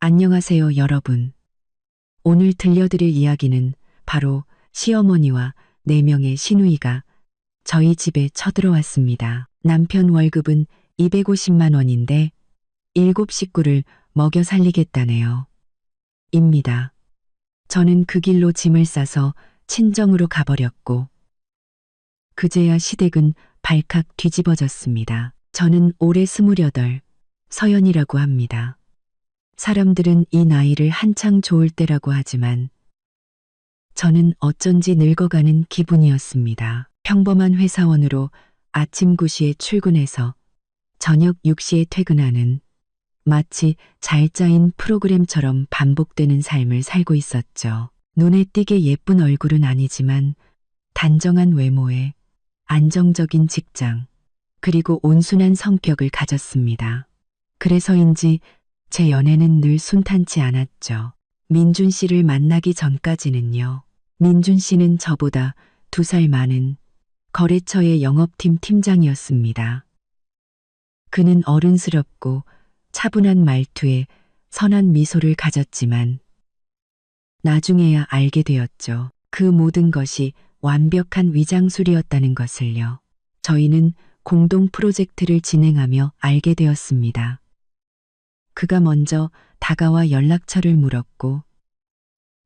안녕하세요, 여러분. 오늘 들려드릴 이야기는 바로 시어머니와 4명의 시누이가 저희 집에 쳐들어왔습니다. 남편 월급은 250만 원인데 7식구를 먹여 살리겠다네요. 입니다. 저는 그 길로 짐을 싸서 친정으로 가버렸고 그제야 시댁은 발칵 뒤집어졌습니다. 저는 올해 28, 서연이라고 합니다. 사람들은 이 나이를 한창 좋을 때라고 하지만 저는 어쩐지 늙어가는 기분이었습니다. 평범한 회사원으로 아침 9시에 출근해서 저녁 6시에 퇴근하는 마치 잘 짜인 프로그램처럼 반복되는 삶을 살고 있었죠. 눈에 띄게 예쁜 얼굴은 아니지만 단정한 외모에 안정적인 직장, 그리고 온순한 성격을 가졌습니다. 그래서인지 제 연애는 늘 순탄치 않았죠. 민준 씨를 만나기 전까지는요. 민준 씨는 저보다 2살 많은 거래처의 영업팀 팀장이었습니다. 그는 어른스럽고 차분한 말투에 선한 미소를 가졌지만 나중에야 알게 되었죠. 그 모든 것이 완벽한 위장술이었다는 것을요. 저희는 공동 프로젝트를 진행하며 알게 되었습니다. 그가 먼저 다가와 연락처를 물었고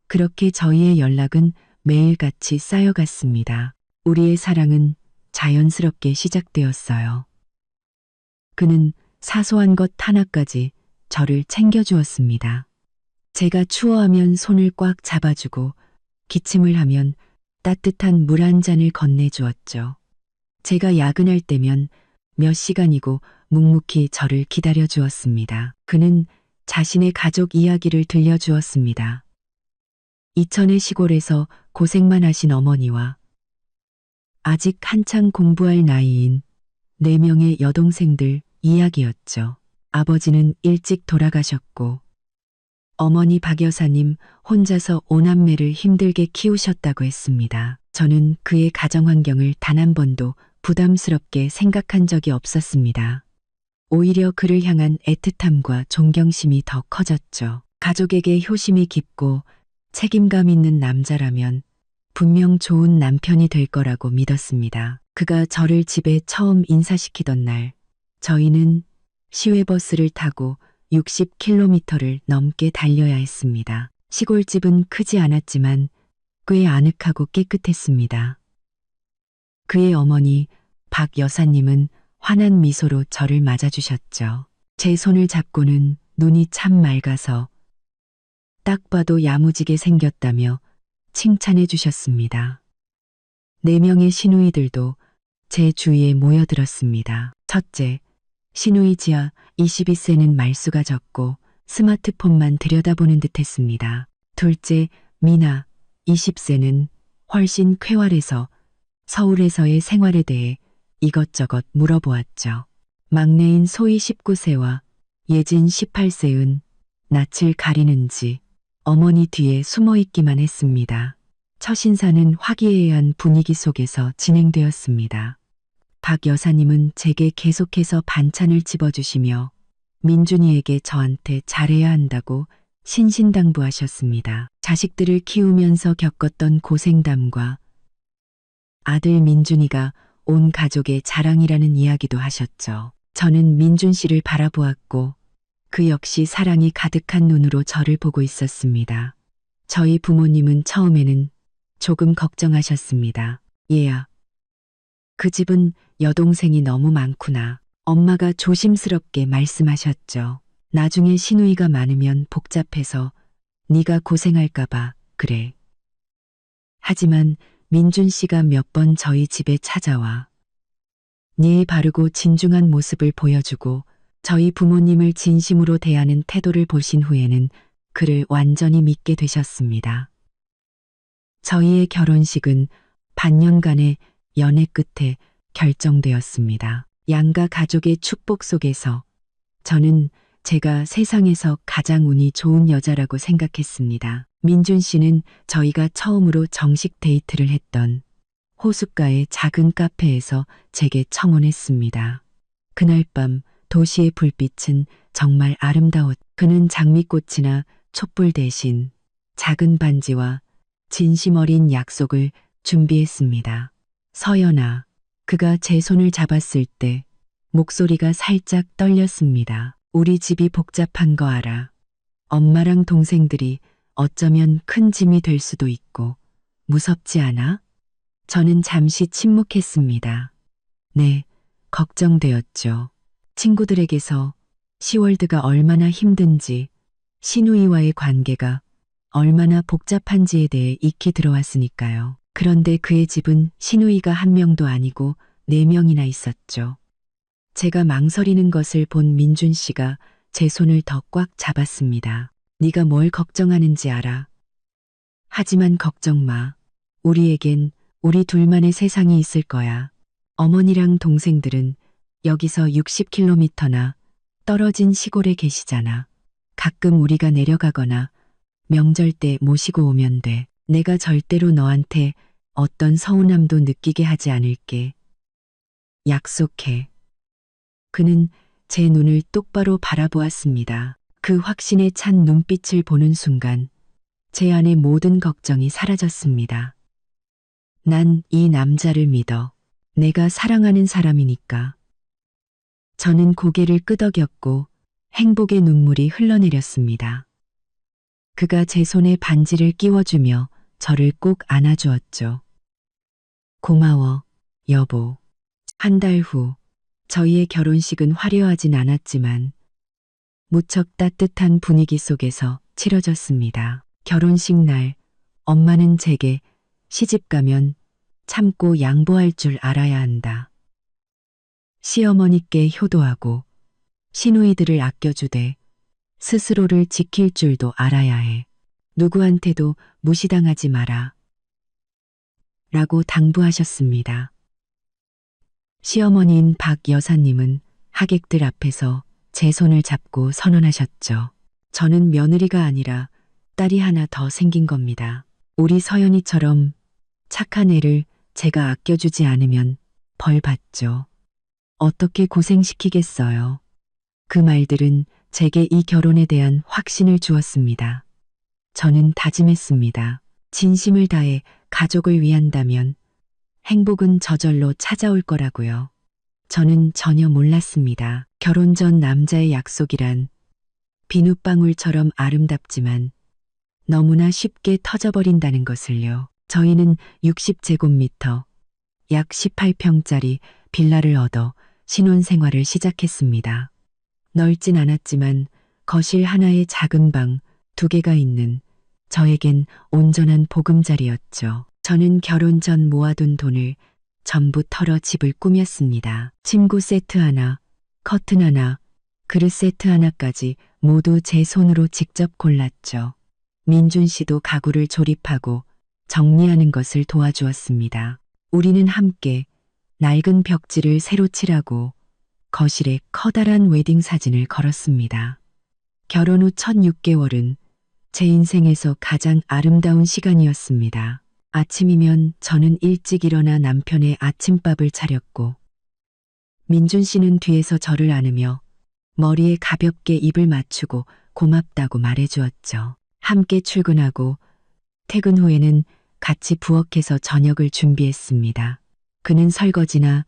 그렇게 저희의 연락은 매일같이 쌓여갔습니다. 우리의 사랑은 자연스럽게 시작되었어요. 그는 사소한 것 하나까지 저를 챙겨주었습니다. 제가 추워하면 손을 꽉 잡아주고 기침을 하면 따뜻한 물 한 잔을 건네주었죠. 제가 야근할 때면 몇 시간이고 묵묵히 저를 기다려 주었습니다. 그는 자신의 가족 이야기를 들려주었습니다. 이천의 시골에서 고생만 하신 어머니와 아직 한창 공부할 나이인 4명의 여동생들 이야기였죠. 아버지는 일찍 돌아가셨고 어머니 박 여사님 혼자서 5남매를 힘들게 키우셨다고 했습니다. 저는 그의 가정 환경을 단 한 번도 부담스럽게 생각한 적이 없었습니다. 오히려 그를 향한 애틋함과 존경심이 더 커졌죠. 가족에게 효심이 깊고 책임감 있는 남자라면 분명 좋은 남편이 될 거라고 믿었습니다. 그가 저를 집에 처음 인사시키던 날, 저희는 시외버스를 타고 60km를 넘게 달려야 했습니다. 시골집은 크지 않았지만 꽤 아늑하고 깨끗했습니다. 그의 어머니 박 여사님은 환한 미소로 저를 맞아주셨죠. 제 손을 잡고는 눈이 참 맑아서 딱 봐도 야무지게 생겼다며 칭찬해 주셨습니다. 4명의 시누이들도 제 주위에 모여들었습니다. 첫째, 시누이 지아 22세는 말수가 적고 스마트폰만 들여다보는 듯 했습니다. 둘째, 미나 20세는 훨씬 쾌활해서 서울에서의 생활에 대해 이것저것 물어보았죠. 막내인 소희 19세와 예진 18세은 낯을 가리는지 어머니 뒤에 숨어 있기만 했습니다. 첫 인사는 화기애애한 분위기 속에서 진행되었습니다. 박 여사님은 제게 계속해서 반찬을 집어주시며 민준이에게 저한테 잘해야 한다고 신신당부하셨습니다. 자식들을 키우면서 겪었던 고생담과 아들 민준이가 온 가족의 자랑이라는 이야기도 하셨죠. 저는 민준 씨를 바라보았고 그 역시 사랑이 가득한 눈으로 저를 보고 있었습니다. 저희 부모님은 처음에는 조금 걱정하셨습니다. 얘야, 그 집은 여동생이 너무 많구나. 엄마가 조심스럽게 말씀하셨죠. 나중에 시누이가 많으면 복잡해서 네가 고생할까봐 그래. 하지만 민준 씨가 몇 번 저희 집에 찾아와 예의 바르고 진중한 모습을 보여주고 저희 부모님을 진심으로 대하는 태도를 보신 후에는 그를 완전히 믿게 되셨습니다. 저희의 결혼식은 반년간의 연애 끝에 결정되었습니다. 양가 가족의 축복 속에서 저는 제가 세상에서 가장 운이 좋은 여자라고 생각했습니다. 민준 씨는 저희가 처음으로 정식 데이트를 했던 호숫가의 작은 카페에서 제게 청혼했습니다. 그날 밤 도시의 불빛은 정말 아름다웠. 그는 장미꽃이나 촛불 대신 작은 반지와 진심 어린 약속을 준비했습니다. 서연아, 그가 제 손을 잡았을 때 목소리가 살짝 떨렸습니다. 우리 집이 복잡한 거 알아. 엄마랑 동생들이 어쩌면 큰 짐이 될 수도 있고 무섭지 않아? 저는 잠시 침묵했습니다. 네, 걱정되었죠. 친구들에게서 시월드가 얼마나 힘든지, 신우이와의 관계가 얼마나 복잡한지에 대해 익히 들어왔으니까요. 그런데 그의 집은 신우이가 한 명도 아니고 4명이나 있었죠. 제가 망설이는 것을 본 민준 씨가 제 손을 더 꽉 잡았습니다. 네가 뭘 걱정하는지 알아. 하지만 걱정 마. 우리에겐 우리 둘만의 세상이 있을 거야. 어머니랑 동생들은 여기서 60km나 떨어진 시골에 계시잖아. 가끔 우리가 내려가거나 명절 때 모시고 오면 돼. 내가 절대로 너한테 어떤 서운함도 느끼게 하지 않을게. 약속해. 그는 제 눈을 똑바로 바라보았습니다. 그 확신에 찬 눈빛을 보는 순간 제 안의 모든 걱정이 사라졌습니다. 난 이 남자를 믿어. 내가 사랑하는 사람이니까. 저는 고개를 끄덕였고 행복의 눈물이 흘러내렸습니다. 그가 제 손에 반지를 끼워주며 저를 꼭 안아주었죠. 고마워, 여보. 한 달 후, 저희의 결혼식은 화려하진 않았지만 무척 따뜻한 분위기 속에서 치러졌습니다. 결혼식 날, 엄마는 제게 시집 가면 참고 양보할 줄 알아야 한다. 시어머니께 효도하고 시누이들을 아껴주되 스스로를 지킬 줄도 알아야 해. 누구한테도 무시당하지 마라. 라고 당부하셨습니다. 시어머니인 박 여사님은 하객들 앞에서 제 손을 잡고 선언하셨죠. 저는 며느리가 아니라 딸이 하나 더 생긴 겁니다. 우리 서연이처럼 착한 애를 제가 아껴주지 않으면 벌 받죠. 어떻게 고생시키겠어요. 그 말들은 제게 이 결혼에 대한 확신을 주었습니다. 저는 다짐했습니다. 진심을 다해 가족을 위한다면 행복은 저절로 찾아올 거라고요. 저는 전혀 몰랐습니다. 결혼 전 남자의 약속이란 비눗방울처럼 아름답지만 너무나 쉽게 터져버린다는 것을요. 저희는 60제곱미터, 약 18평짜리 빌라를 얻어 신혼생활을 시작했습니다. 넓진 않았지만 거실 하나에 작은 방 2개가 있는 저에겐 온전한 보금자리였죠. 저는 결혼 전 모아둔 돈을 전부 털어 집을 꾸몄습니다. 침구 세트 하나, 커튼 하나, 그릇 세트 하나까지 모두 제 손으로 직접 골랐죠. 민준 씨도 가구를 조립하고 정리하는 것을 도와주었습니다. 우리는 함께 낡은 벽지를 새로 칠하고 거실에 커다란 웨딩 사진을 걸었습니다. 결혼 후 첫 6개월은 제 인생에서 가장 아름다운 시간이었습니다. 아침이면 저는 일찍 일어나 남편의 아침밥을 차렸고 민준 씨는 뒤에서 저를 안으며 머리에 가볍게 입을 맞추고 고맙다고 말해주었죠. 함께 출근하고 퇴근 후에는 같이 부엌에서 저녁을 준비했습니다. 그는 설거지나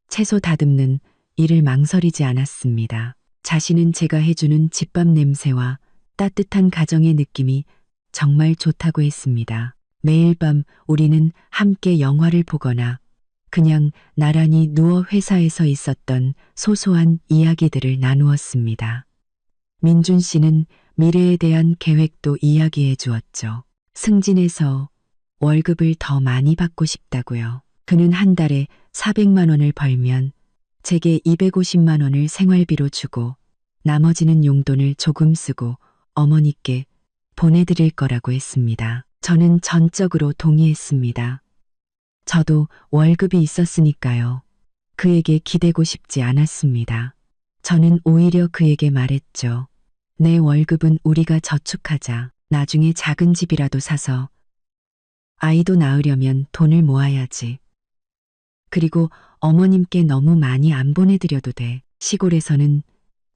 채소 다듬는 일을 망설이지 않았습니다. 자신은 제가 해주는 집밥 냄새와 따뜻한 가정의 느낌이 정말 좋다고 했습니다. 매일 밤 우리는 함께 영화를 보거나 그냥 나란히 누워 회사에서 있었던 소소한 이야기들을 나누었습니다. 민준 씨는 미래에 대한 계획도 이야기해 주었죠. 승진해서 월급을 더 많이 받고 싶다고요. 그는 한 달에 400만 원을 벌면 제게 250만 원을 생활비로 주고 나머지는 용돈을 조금 쓰고 어머니께 보내드릴 거라고 했습니다. 저는 전적으로 동의했습니다. 저도 월급이 있었으니까요. 그에게 기대고 싶지 않았습니다. 저는 오히려 그에게 말했죠. 내 월급은 우리가 저축하자. 나중에 작은 집이라도 사서 아이도 낳으려면 돈을 모아야지. 그리고 어머님께 너무 많이 안 보내드려도 돼. 시골에서는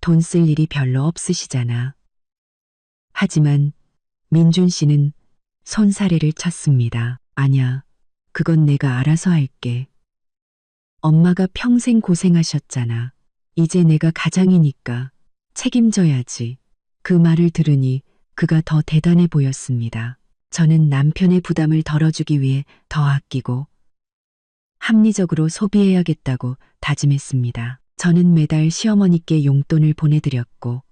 돈 쓸 일이 별로 없으시잖아. 하지만 민준 씨는 손사래를 쳤습니다. 아냐, 그건 내가 알아서 할게. 엄마가 평생 고생하셨잖아. 이제 내가 가장이니까 책임져야지. 그 말을 들으니 그가 더 대단해 보였습니다. 저는 남편의 부담을 덜어주기 위해 더 아끼고 합리적으로 소비해야겠다고 다짐했습니다. 저는 매달 시어머니께 용돈을 보내드렸고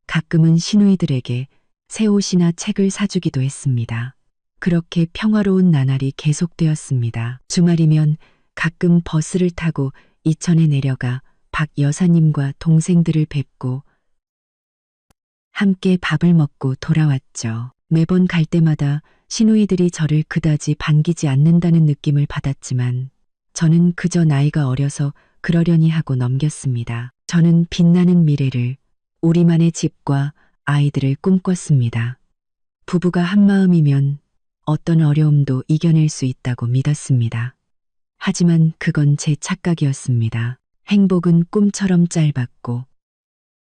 가끔은 시누이들에게 새 옷이나 책을 사주기도 했습니다. 그렇게 평화로운 나날이 계속되었습니다. 주말이면 가끔 버스를 타고 이천에 내려가 박 여사님과 동생들을 뵙고 함께 밥을 먹고 돌아왔죠. 매번 갈 때마다 시누이들이 저를 그다지 반기지 않는다는 느낌을 받았지만 저는 그저 나이가 어려서 그러려니 하고 넘겼습니다. 저는 빛나는 미래를, 우리만의 집과 아이들을 꿈꿨습니다. 부부가 한마음이면 어떤 어려움도 이겨낼 수 있다고 믿었습니다. 하지만 그건 제 착각이었습니다. 행복은 꿈처럼 짧았고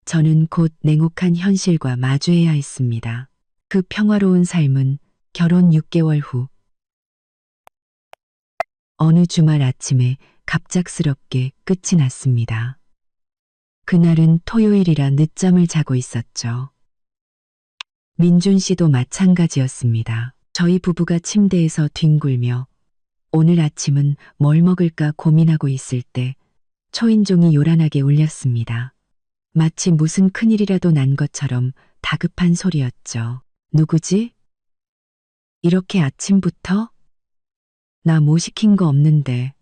저는 곧 냉혹한 현실과 마주해야 했습니다. 그 평화로운 삶은 결혼 6개월 후 어느 주말 아침에 갑작스럽게 끝이 났습니다. 그날은 토요일이라 늦잠을 자고 있었죠. 민준 씨도 마찬가지였습니다. 저희 부부가 침대에서 뒹굴며 오늘 아침은 뭘 먹을까 고민하고 있을 때 초인종이 요란하게 울렸습니다. 마치 무슨 큰일이라도 난 것처럼 다급한 소리였죠. 누구지? 이렇게 아침부터? 나 뭐 시킨 거 없는데.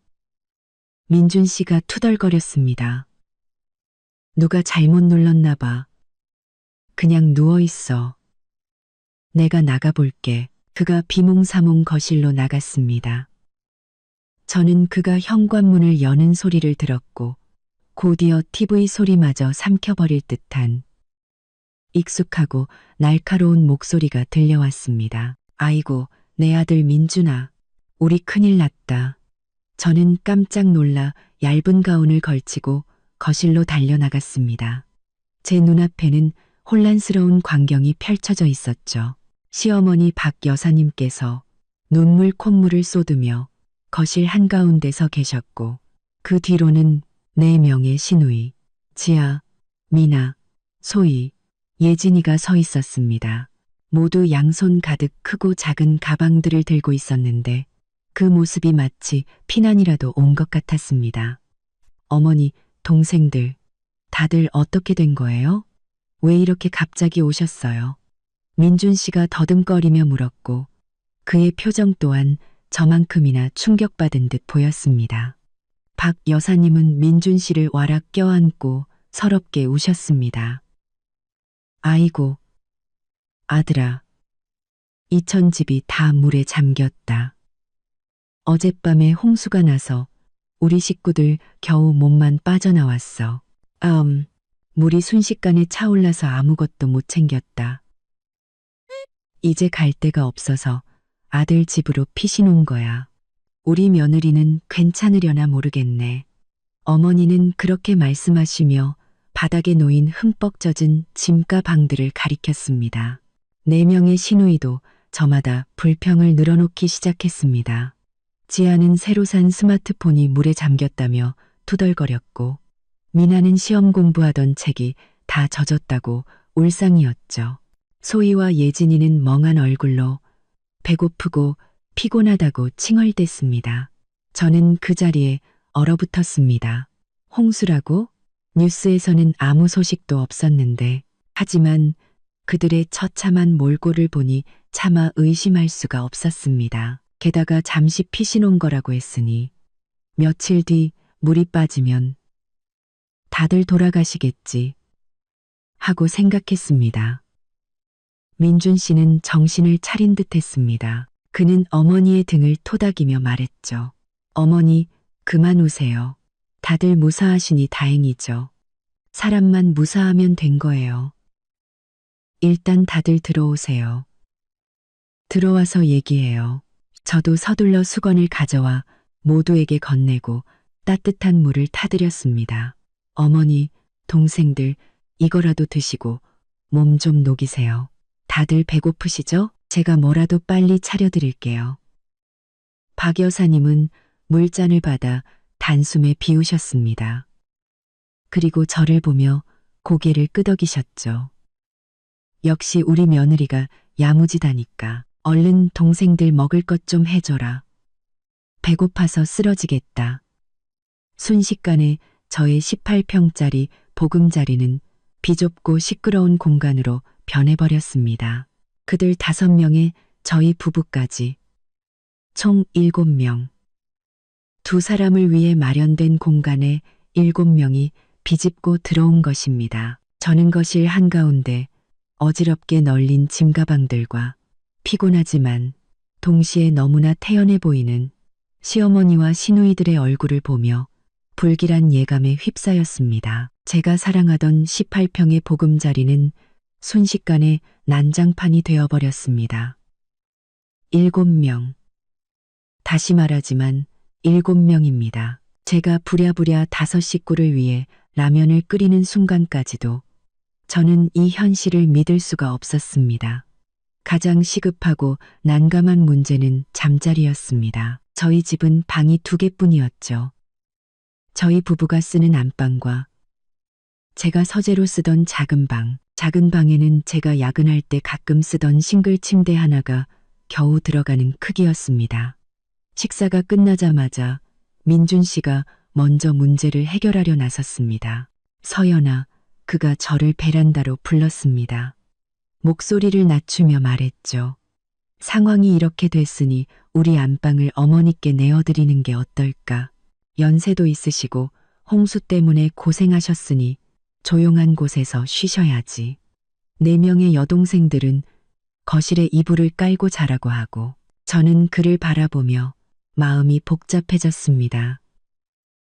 민준 씨가 투덜거렸습니다. 누가 잘못 눌렀나 봐. 그냥 누워 있어. 내가 나가볼게. 그가 비몽사몽 거실로 나갔습니다. 저는 그가 현관문을 여는 소리를 들었고 곧이어 TV 소리마저 삼켜버릴 듯한 익숙하고 날카로운 목소리가 들려왔습니다. 아이고, 내 아들 민준아. 우리 큰일 났다. 저는 깜짝 놀라 얇은 가운을 걸치고 거실로 달려나갔습니다. 제 눈앞에는 혼란스러운 광경이 펼쳐져 있었죠. 시어머니 박 여사님께서 눈물 콧물을 쏟으며 거실 한가운데 서 계셨고 그 뒤로는 4명의 시누이, 지아, 미나, 소희, 예진이가 서 있었습니다. 모두 양손 가득 크고 작은 가방들을 들고 있었는데 그 모습이 마치 피난이라도 온 것 같았습니다. 어머니, 동생들, 다들 어떻게 된 거예요? 왜 이렇게 갑자기 오셨어요? 민준 씨가 더듬거리며 물었고 그의 표정 또한 저만큼이나 충격받은 듯 보였습니다. 박 여사님은 민준 씨를 와락 껴안고 서럽게 우셨습니다. 아이고, 아들아, 이천집이 다 물에 잠겼다. 어젯밤에 홍수가 나서 우리 식구들 겨우 몸만 빠져나왔어. 물이 순식간에 차올라서 아무것도 못 챙겼다. 이제 갈 데가 없어서 아들 집으로 피신 온 거야. 우리 며느리는 괜찮으려나 모르겠네. 어머니는 그렇게 말씀하시며 바닥에 놓인 흠뻑 젖은 짐과 방들을 가리켰습니다. 4명의 시누이도 저마다 불평을 늘어놓기 시작했습니다. 지아는 새로 산 스마트폰이 물에 잠겼다며 투덜거렸고 미나는 시험 공부하던 책이 다 젖었다고 울상이었죠. 소희와 예진이는 멍한 얼굴로 배고프고 피곤하다고 칭얼댔습니다. 저는 그 자리에 얼어붙었습니다. 홍수라고? 뉴스에서는 아무 소식도 없었는데 하지만 그들의 처참한 몰골을 보니 차마 의심할 수가 없었습니다. 게다가 잠시 피신 온 거라고 했으니 며칠 뒤 물이 빠지면 다들 돌아가시겠지 하고 생각했습니다. 민준 씨는 정신을 차린 듯 했습니다. 그는 어머니의 등을 토닥이며 말했죠. 어머니, 그만 우세요. 다들 무사하시니 다행이죠. 사람만 무사하면 된 거예요. 일단 다들 들어오세요. 들어와서 얘기해요. 저도 서둘러 수건을 가져와 모두에게 건네고 따뜻한 물을 타드렸습니다. 어머니, 동생들, 이거라도 드시고 몸 좀 녹이세요. 다들 배고프시죠? 제가 뭐라도 빨리 차려드릴게요. 박 여사님은 물잔을 받아 단숨에 비우셨습니다. 그리고 저를 보며 고개를 끄덕이셨죠. 역시 우리 며느리가 야무지다니까. 얼른 동생들 먹을 것 좀 해줘라. 배고파서 쓰러지겠다. 순식간에 저의 18평짜리 보금자리는 비좁고 시끄러운 공간으로 변해버렸습니다. 그들 5명에 저희 부부까지 총 7명. 2사람을 위해 마련된 공간에 7명이 비집고 들어온 것입니다. 저는 거실 한가운데 어지럽게 널린 짐가방들과 피곤하지만 동시에 너무나 태연해 보이는 시어머니와 시누이들의 얼굴을 보며 불길한 예감에 휩싸였습니다. 제가 사랑하던 18평의 보금자리는 순식간에 난장판이 되어버렸습니다. 7명. 다시 말하지만 7명입니다. 제가 부랴부랴 5식구를 위해 라면을 끓이는 순간까지도 저는 이 현실을 믿을 수가 없었습니다. 가장 시급하고 난감한 문제는 잠자리였습니다. 저희 집은 방이 2개뿐이었죠. 저희 부부가 쓰는 안방과 제가 서재로 쓰던 작은 방. 작은 방에는 제가 야근할 때 가끔 쓰던 싱글 침대 하나가 겨우 들어가는 크기였습니다. 식사가 끝나자마자 민준 씨가 먼저 문제를 해결하려 나섰습니다. 서연아, 그가 저를 베란다로 불렀습니다. 목소리를 낮추며 말했죠. 상황이 이렇게 됐으니 우리 안방을 어머니께 내어드리는 게 어떨까? 연세도 있으시고 홍수 때문에 고생하셨으니 조용한 곳에서 쉬셔야지. 4명의 여동생들은 거실에 이불을 깔고 자라고 하고 저는 그를 바라보며 마음이 복잡해졌습니다.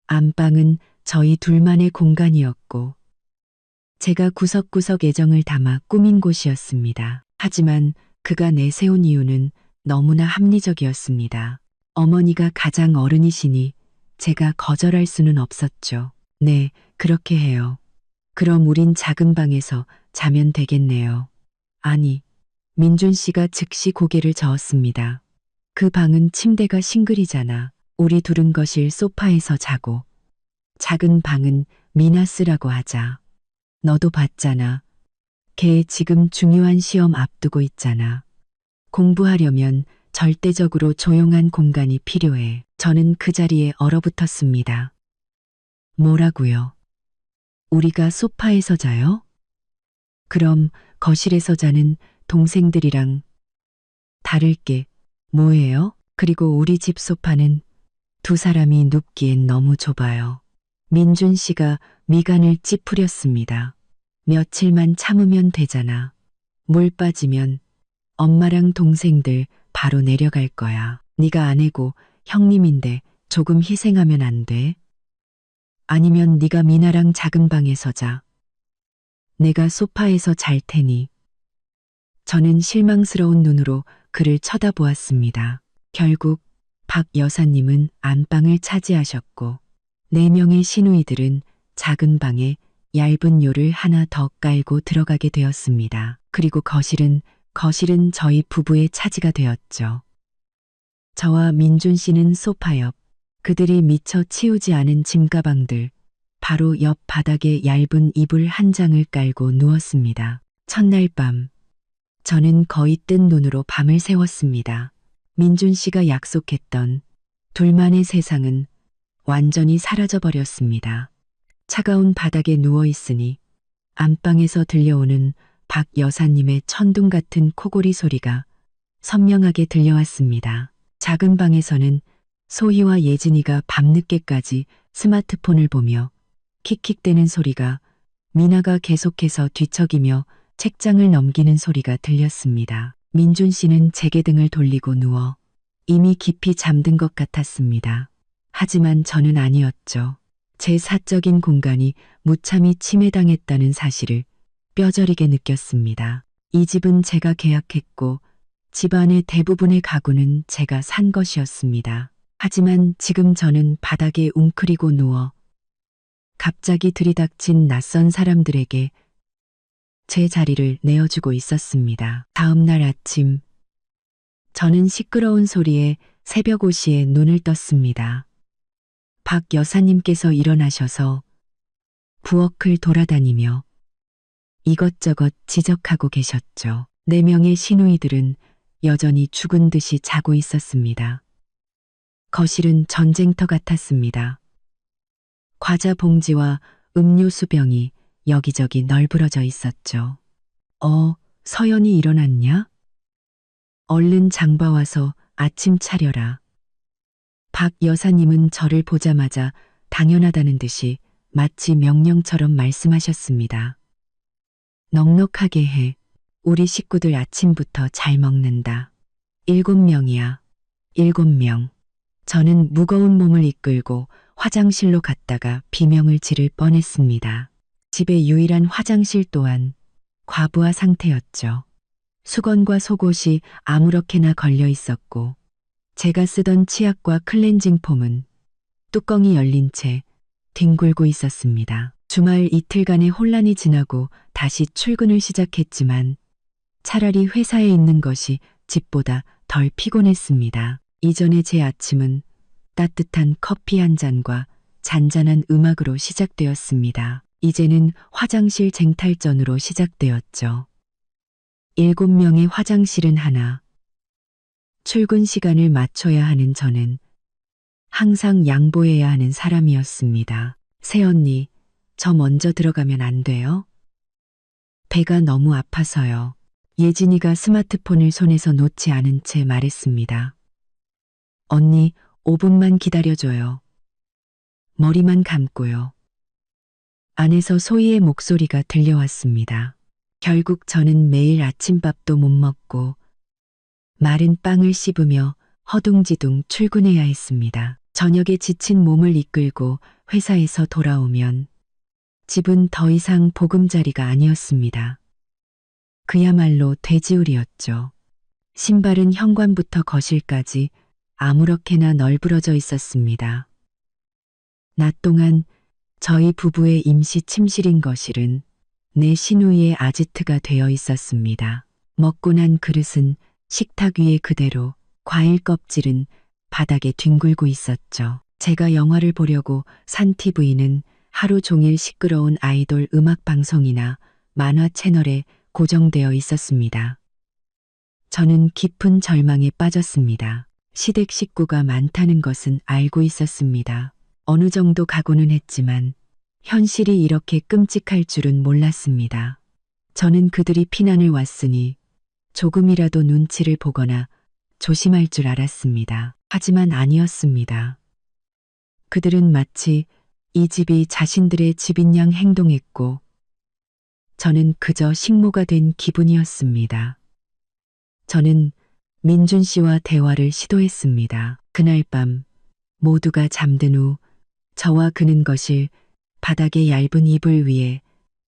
안방은 저희 둘만의 공간이었고 제가 구석구석 애정을 담아 꾸민 곳이었습니다. 하지만 그가 내세운 이유는 너무나 합리적이었습니다. 어머니가 가장 어른이시니 제가 거절할 수는 없었죠. 네, 그렇게 해요. 그럼 우린 작은 방에서 자면 되겠네요. 아니, 민준 씨가 즉시 고개를 저었습니다. 그 방은 침대가 싱글이잖아. 우리 둘은 거실 소파에서 자고 작은 방은 미나 쓰라고 하자. 너도 봤잖아. 걔 지금 중요한 시험 앞두고 있잖아. 공부하려면 절대적으로 조용한 공간이 필요해. 저는 그 자리에 얼어붙었습니다. 뭐라고요? 우리가 소파에서 자요? 그럼 거실에서 자는 동생들이랑 다를 게 뭐예요? 그리고 우리 집 소파는 2사람이 눕기엔 너무 좁아요. 민준 씨가 미간을 찌푸렸습니다. 며칠만 참으면 되잖아. 물 빠지면 엄마랑 동생들 바로 내려갈 거야. 네가 아내고 형님인데 조금 희생하면 안 돼? 아니면 네가 미나랑 작은 방에서 자. 내가 소파에서 잘 테니. 저는 실망스러운 눈으로 그를 쳐다보았습니다. 결국 박 여사님은 안방을 차지하셨고 4명의 시누이들은 작은 방에 얇은 요를 하나 더 깔고 들어가게 되었습니다. 그리고 거실은 저희 부부의 차지가 되었죠. 저와 민준 씨는 소파 옆, 그들이 미처 치우지 않은 짐가방들, 바로 옆 바닥에 얇은 이불 한 장을 깔고 누웠습니다. 첫날 밤, 저는 거의 뜬 눈으로 밤을 새웠습니다. 민준 씨가 약속했던 둘만의 세상은 완전히 사라져버렸습니다. 차가운 바닥에 누워있으니 안방에서 들려오는 박 여사님의 천둥 같은 코골이 소리가 선명하게 들려왔습니다. 작은 방에서는 소희와 예진이가 밤늦게까지 스마트폰을 보며 킥킥대는 소리가, 미나가 계속해서 뒤척이며 책장을 넘기는 소리가 들렸습니다. 민준 씨는 제게 등을 돌리고 누워 이미 깊이 잠든 것 같았습니다. 하지만 저는 아니었죠. 제 사적인 공간이 무참히 침해당했다는 사실을 뼈저리게 느꼈습니다. 이 집은 제가 계약했고 집안의 대부분의 가구는 제가 산 것이었습니다. 하지만 지금 저는 바닥에 웅크리고 누워 갑자기 들이닥친 낯선 사람들에게 제 자리를 내어주고 있었습니다. 다음 날 아침, 저는 시끄러운 소리에 새벽 5시에 눈을 떴습니다. 박 여사님께서 일어나셔서 부엌을 돌아다니며 이것저것 지적하고 계셨죠. 4명의 시누이들은 여전히 죽은 듯이 자고 있었습니다. 거실은 전쟁터 같았습니다. 과자 봉지와 음료수 병이 여기저기 널브러져 있었죠. 서연이 일어났냐? 얼른 장봐와서 아침 차려라. 박 여사님은 저를 보자마자 당연하다는 듯이 마치 명령처럼 말씀하셨습니다. 넉넉하게 해. 우리 식구들 아침부터 잘 먹는다. 7명이야. 7명. 저는 무거운 몸을 이끌고 화장실로 갔다가 비명을 지를 뻔했습니다. 집의 유일한 화장실 또한 과부하 상태였죠. 수건과 속옷이 아무렇게나 걸려 있었고 제가 쓰던 치약과 클렌징 폼은 뚜껑이 열린 채 뒹굴고 있었습니다. 주말 이틀간의 혼란이 지나고 다시 출근을 시작했지만 차라리 회사에 있는 것이 집보다 덜 피곤했습니다. 이전에 제 아침은 따뜻한 커피 한 잔과 잔잔한 음악으로 시작되었습니다. 이제는 화장실 쟁탈전으로 시작되었죠. 7명의 화장실은 하나. 출근 시간을 맞춰야 하는 저는 항상 양보해야 하는 사람이었습니다. 새언니, 저 먼저 들어가면 안 돼요? 배가 너무 아파서요. 예진이가 스마트폰을 손에서 놓지 않은 채 말했습니다. 언니, 5분만 기다려줘요. 머리만 감고요. 안에서 소희의 목소리가 들려왔습니다. 결국 저는 매일 아침밥도 못 먹고 마른 빵을 씹으며 허둥지둥 출근해야 했습니다. 저녁에 지친 몸을 이끌고 회사에서 돌아오면 집은 더 이상 보금자리가 아니었습니다. 그야말로 돼지우리였죠. 신발은 현관부터 거실까지 아무렇게나 널브러져 있었습니다. 낮 동안 저희 부부의 임시 침실인 거실은 내 시누이의 아지트가 되어 있었습니다. 먹고 난 그릇은 식탁 위에 그대로, 과일 껍질은 바닥에 뒹굴고 있었죠. 제가 영화를 보려고 산 TV는 하루 종일 시끄러운 아이돌 음악 방송이나 만화 채널에 고정되어 있었습니다. 저는 깊은 절망에 빠졌습니다. 시댁 식구가 많다는 것은 알고 있었습니다. 어느 정도 각오는 했지만 현실이 이렇게 끔찍할 줄은 몰랐습니다. 저는 그들이 피난을 왔으니 조금이라도 눈치를 보거나 조심할 줄 알았습니다. 하지만 아니었습니다. 그들은 마치 이 집이 자신들의 집인 양 행동했고 저는 그저 식모가 된 기분이었습니다. 저는 민준 씨와 대화를 시도했습니다. 그날 밤 모두가 잠든 후 저와 그는 거실 바닥의 얇은 이불 위에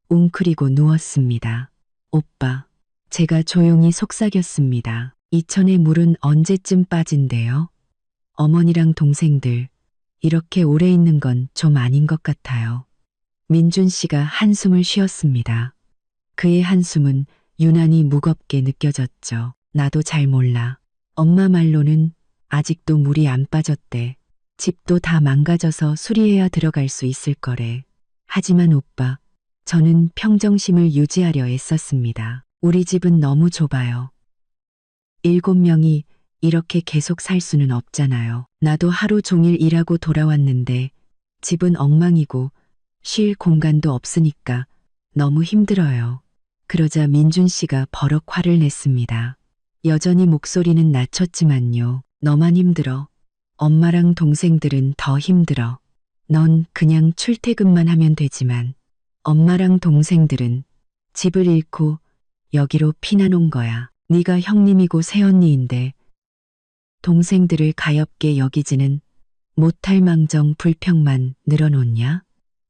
웅크리고 누웠습니다. 오빠, 제가 조용히 속삭였습니다. 이천의 물은 언제쯤 빠진대요? 어머니랑 동생들 이렇게 오래 있는 건 좀 아닌 것 같아요. 민준 씨가 한숨을 쉬었습니다. 그의 한숨은 유난히 무겁게 느껴졌죠. 나도 잘 몰라. 엄마 말로는 아직도 물이 안 빠졌대. 집도 다 망가져서 수리해야 들어갈 수 있을 거래. 하지만 오빠, 저는 평정심을 유지하려 애썼습니다. 우리 집은 너무 좁아요. 7명이 이렇게 계속 살 수는 없잖아요. 나도 하루 종일 일하고 돌아왔는데 집은 엉망이고 쉴 공간도 없으니까 너무 힘들어요. 그러자 민준 씨가 버럭 화를 냈습니다. 여전히 목소리는 낮췄지만요. 너만 힘들어. 엄마랑 동생들은 더 힘들어. 넌 그냥 출퇴근만 하면 되지만 엄마랑 동생들은 집을 잃고 여기로 피난 온 거야. 네가 형님이고 새언니인데 동생들을 가엾게 여기지는 못할 망정 불평만 늘어놓냐?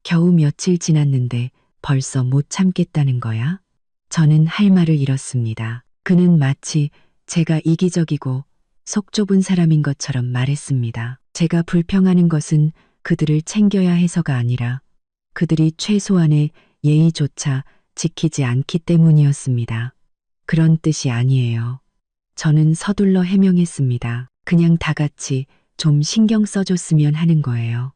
겨우 며칠 지났는데 벌써 못 참겠다는 거야? 저는 할 말을 잃었습니다. 그는 마치 제가 이기적이고 속 좁은 사람인 것처럼 말했습니다. 제가 불평하는 것은 그들을 챙겨야 해서가 아니라 그들이 최소한의 예의조차 지키지 않기 때문이었습니다. 그런 뜻이 아니에요. 저는 서둘러 해명했습니다. 그냥 다 같이 좀 신경 써줬으면 하는 거예요.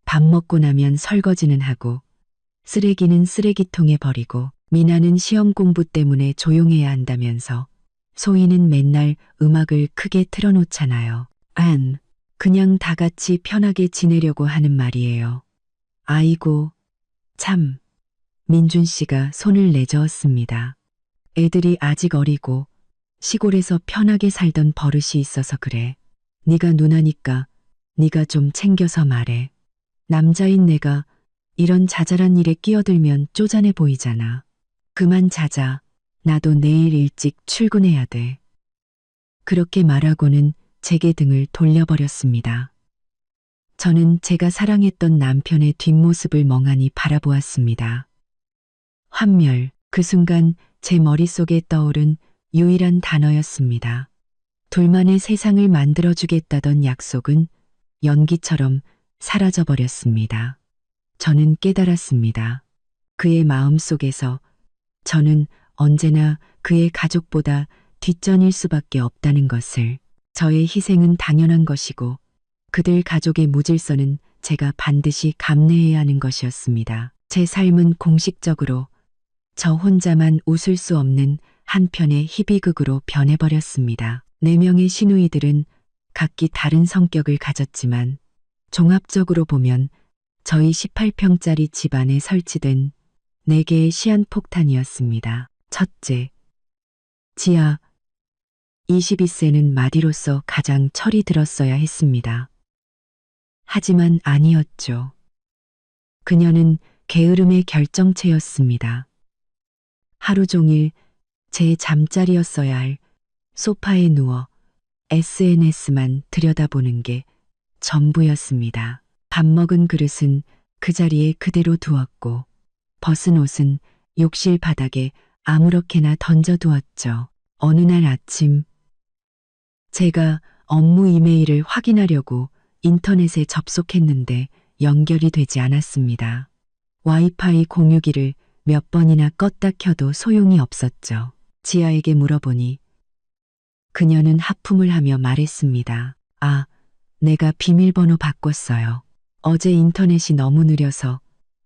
밥 먹고 나면 설거지는 하고, 쓰레기는 쓰레기통에 버리고, 미나는 시험 공부 때문에 조용해야 한다면서, 소희는 맨날 음악을 크게 틀어놓잖아요. 그냥 다 같이 편하게 지내려고 하는 말이에요. 아이고, 참. 민준 씨가 손을 내저었습니다. 애들이 아직 어리고 시골에서 편하게 살던 버릇이 있어서 그래. 네가 누나니까 네가 좀 챙겨서 말해. 남자인 내가 이런 자잘한 일에 끼어들면 쪼잔해 보이잖아. 그만 자자. 나도 내일 일찍 출근해야 돼. 그렇게 말하고는 제게 등을 돌려버렸습니다. 저는 제가 사랑했던 남편의 뒷모습을 멍하니 바라보았습니다. 환멸, 그 순간 제 머릿속에 떠오른 유일한 단어였습니다. 둘만의 세상을 만들어주겠다던 약속은 연기처럼 사라져버렸습니다. 저는 깨달았습니다. 그의 마음 속에서 저는 언제나 그의 가족보다 뒷전일 수밖에 없다는 것을, 저의 희생은 당연한 것이고 그들 가족의 무질서는 제가 반드시 감내해야 하는 것이었습니다. 제 삶은 공식적으로 저 혼자만 웃을 수 없는 한편의 희비극으로 변해버렸습니다. 4명의 시누이들은 각기 다른 성격을 가졌지만 종합적으로 보면 저희 18평짜리 집안에 설치된 4개의 시한폭탄이었습니다. 첫째, 지아. 22세는 마디로서 가장 철이 들었어야 했습니다. 하지만 아니었죠. 그녀는 게으름의 결정체였습니다. 하루 종일 제 잠자리였어야 할 소파에 누워 SNS만 들여다보는 게 전부였습니다. 밥 먹은 그릇은 그 자리에 그대로 두었고, 벗은 옷은 욕실 바닥에 아무렇게나 던져두었죠. 어느 날 아침, 제가 업무 이메일을 확인하려고 인터넷에 접속했는데 연결이 되지 않았습니다. 와이파이 공유기를 몇 번이나 껐다 켜도 소용이 없었죠. 지아에게 물어보니 그녀는 하품을 하며 말했습니다. 아, 내가 비밀번호 바꿨어요. 어제 인터넷이 너무 느려서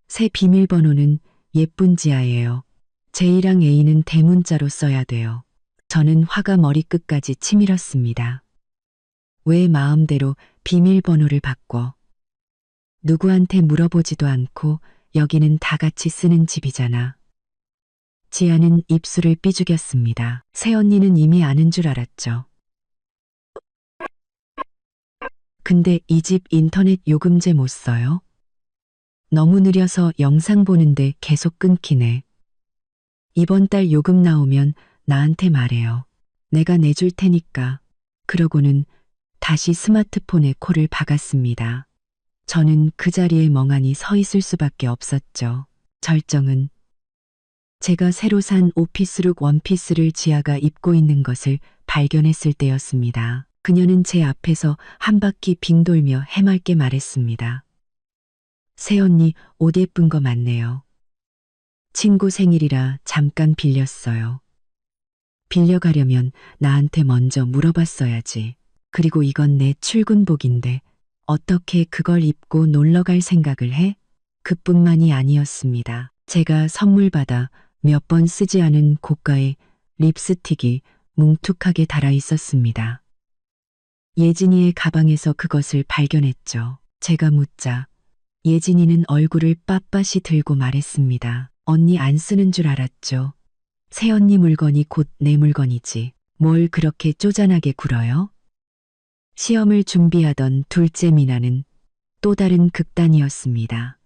새 비밀번호는 예쁜 지아예요. J랑 A는 대문자로 써야 돼요. 저는 화가 머리끝까지 치밀었습니다. 왜 마음대로 비밀번호를 바꿔? 누구한테 물어보지도 않고 여기는 다 같이 쓰는 집이잖아. 지아는 입술을 삐죽였습니다. 새언니는 이미 아는 줄 알았죠. 근데 이 집 인터넷 요금제 못 써요? 너무 느려서 영상 보는데 계속 끊기네. 이번 달 요금 나오면 나한테 말해요. 내가 내줄 테니까. 그러고는 다시 스마트폰에 코를 박았습니다. 저는 그 자리에 멍하니 서 있을 수밖에 없었죠. 절정은 제가 새로 산 오피스룩 원피스를 지아가 입고 있는 것을 발견했을 때였습니다. 그녀는 제 앞에서 한 바퀴 빙 돌며 해맑게 말했습니다. 새언니 옷 예쁜 거 많네요. 친구 생일이라 잠깐 빌렸어요. 빌려가려면 나한테 먼저 물어봤어야지. 그리고 이건 내 출근복인데 어떻게 그걸 입고 놀러 갈 생각을 해? 그뿐만이 아니었습니다. 제가 선물 받아 몇 번 쓰지 않은 고가의 립스틱이 뭉툭하게 달아 있었습니다. 예진이의 가방에서 그것을 발견했죠. 제가 묻자 예진이는 얼굴을 빳빳이 들고 말했습니다. 언니 안 쓰는 줄 알았죠. 새언니 물건이 곧 내 물건이지. 뭘 그렇게 쪼잔하게 굴어요? 시험을 준비하던 둘째 미나는 또 다른 극단이었습니다.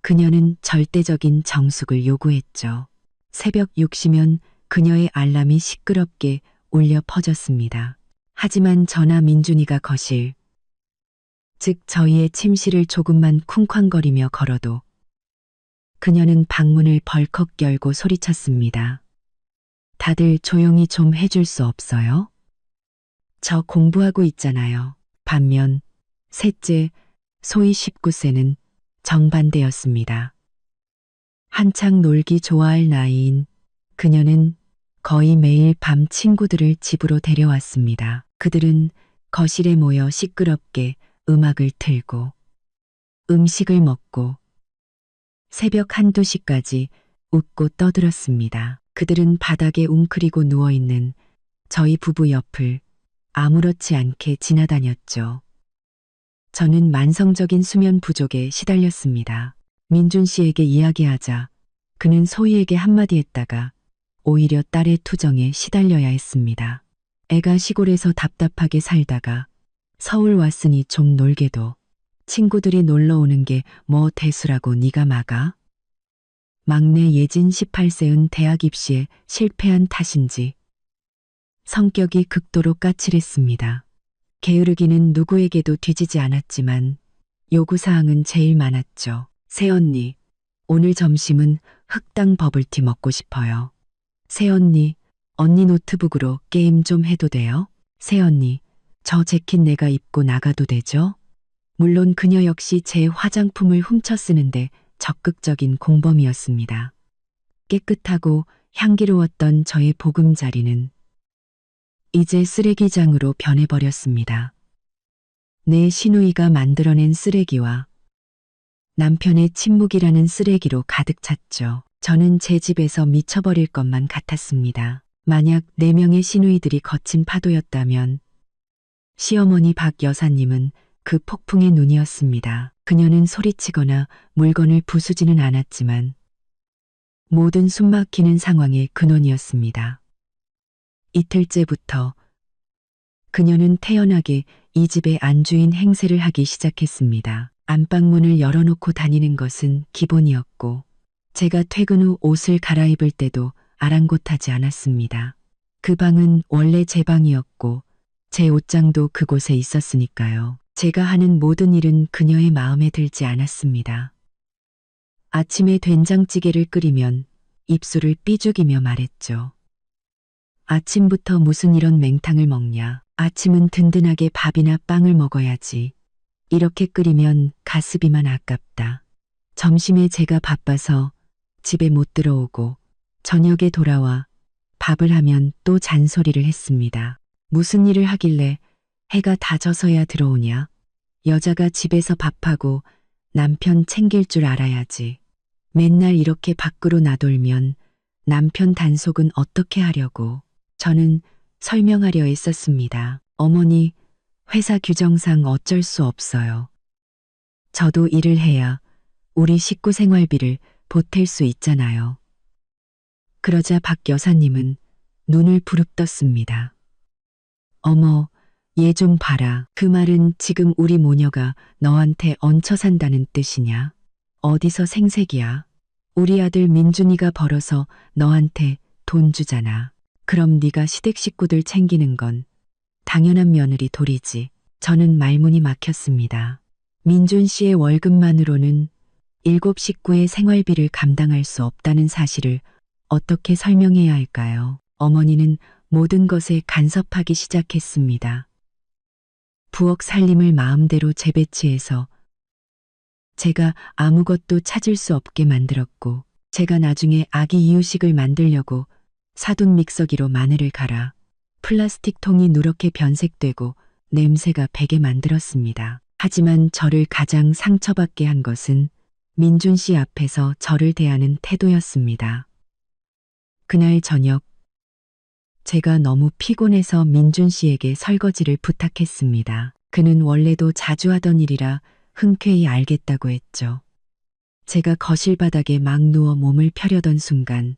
그녀는 절대적인 정숙을 요구했죠. 새벽 6시면 그녀의 알람이 시끄럽게 울려 퍼졌습니다. 하지만 저나 민준이가 거실, 즉 저희의 침실을 조금만 쿵쾅거리며 걸어도 그녀는 방문을 벌컥 열고 소리쳤습니다. 다들 조용히 좀 해줄 수 없어요? 저 공부하고 있잖아요. 반면 셋째, 소희 19세는 정반대였습니다. 한창 놀기 좋아할 나이인 그녀는 거의 매일 밤 친구들을 집으로 데려왔습니다. 그들은 거실에 모여 시끄럽게 음악을 틀고 음식을 먹고 새벽 한두 시까지 웃고 떠들었습니다. 그들은 바닥에 웅크리고 누워있는 저희 부부 옆을 아무렇지 않게 지나다녔죠. 저는 만성적인 수면 부족에 시달렸습니다. 민준 씨에게 이야기하자 그는 소희에게 한마디 했다가 오히려 딸의 투정에 시달려야 했습니다. 애가 시골에서 답답하게 살다가 서울 왔으니 좀 놀게도 친구들이 놀러 오는 게 뭐 대수라고 네가 막아? 막내 예진 18세은 대학 입시에 실패한 탓인지 성격이 극도로 까칠했습니다. 게으르기는 누구에게도 뒤지지 않았지만 요구사항은 제일 많았죠. 새언니, 오늘 점심은 흑당 버블티 먹고 싶어요. 새언니, 언니 노트북으로 게임 좀 해도 돼요? 새언니, 저 재킷 내가 입고 나가도 되죠? 물론 그녀 역시 제 화장품을 훔쳐 쓰는데 적극적인 공범이었습니다. 깨끗하고 향기로웠던 저의 보금자리는 이제 쓰레기장으로 변해버렸습니다. 내 시누이가 만들어낸 쓰레기와 남편의 침묵이라는 쓰레기로 가득 찼죠. 저는 제 집에서 미쳐버릴 것만 같았습니다. 만약 4명의 시누이들이 거친 파도였다면 시어머니 박 여사님은 그 폭풍의 눈이었습니다. 그녀는 소리치거나 물건을 부수지는 않았지만 모든 숨막히는 상황의 근원이었습니다. 이틀째부터 그녀는 태연하게 이 집의 안주인 행세를 하기 시작했습니다. 안방문을 열어놓고 다니는 것은 기본이었고 제가 퇴근 후 옷을 갈아입을 때도 아랑곳하지 않았습니다. 그 방은 원래 제 방이었고 제 옷장도 그곳에 있었으니까요. 제가 하는 모든 일은 그녀의 마음에 들지 않았습니다. 아침에 된장찌개를 끓이면 입술을 삐죽이며 말했죠. 아침부터 무슨 이런 맹탕을 먹냐. 아침은 든든하게 밥이나 빵을 먹어야지. 이렇게 끓이면 가스비만 아깝다. 점심에 제가 바빠서 집에 못 들어오고 저녁에 돌아와 밥을 하면 또 잔소리를 했습니다. 무슨 일을 하길래 해가 다 져서야 들어오냐. 여자가 집에서 밥하고 남편 챙길 줄 알아야지. 맨날 이렇게 밖으로 나돌면 남편 단속은 어떻게 하려고. 저는 설명하려 애썼습니다. 어머니, 회사 규정상 어쩔 수 없어요. 저도 일을 해야 우리 식구 생활비를 보탤 수 있잖아요. 그러자 박 여사님은 눈을 부릅떴습니다. 어머, 얘 좀 봐라. 그 말은 지금 우리 모녀가 너한테 얹혀 산다는 뜻이냐? 어디서 생색이야? 우리 아들 민준이가 벌어서 너한테 돈 주잖아. 그럼 네가 시댁 식구들 챙기는 건 당연한 며느리 도리지. 저는 말문이 막혔습니다. 민준 씨의 월급만으로는 7 식구의 생활비를 감당할 수 없다는 사실을 어떻게 설명해야 할까요? 어머니는 모든 것에 간섭하기 시작했습니다. 부엌 살림을 마음대로 재배치해서 제가 아무것도 찾을 수 없게 만들었고 제가 나중에 아기 이유식을 만들려고 사돈 믹서기로 마늘을 갈아 플라스틱 통이 누렇게 변색되고 냄새가 배게 만들었습니다. 하지만 저를 가장 상처받게 한 것은 민준 씨 앞에서 저를 대하는 태도였습니다. 그날 저녁 제가 너무 피곤해서 민준 씨에게 설거지를 부탁했습니다. 그는 원래도 자주 하던 일이라 흔쾌히 알겠다고 했죠. 제가 거실 바닥에 막 누워 몸을 펴려던 순간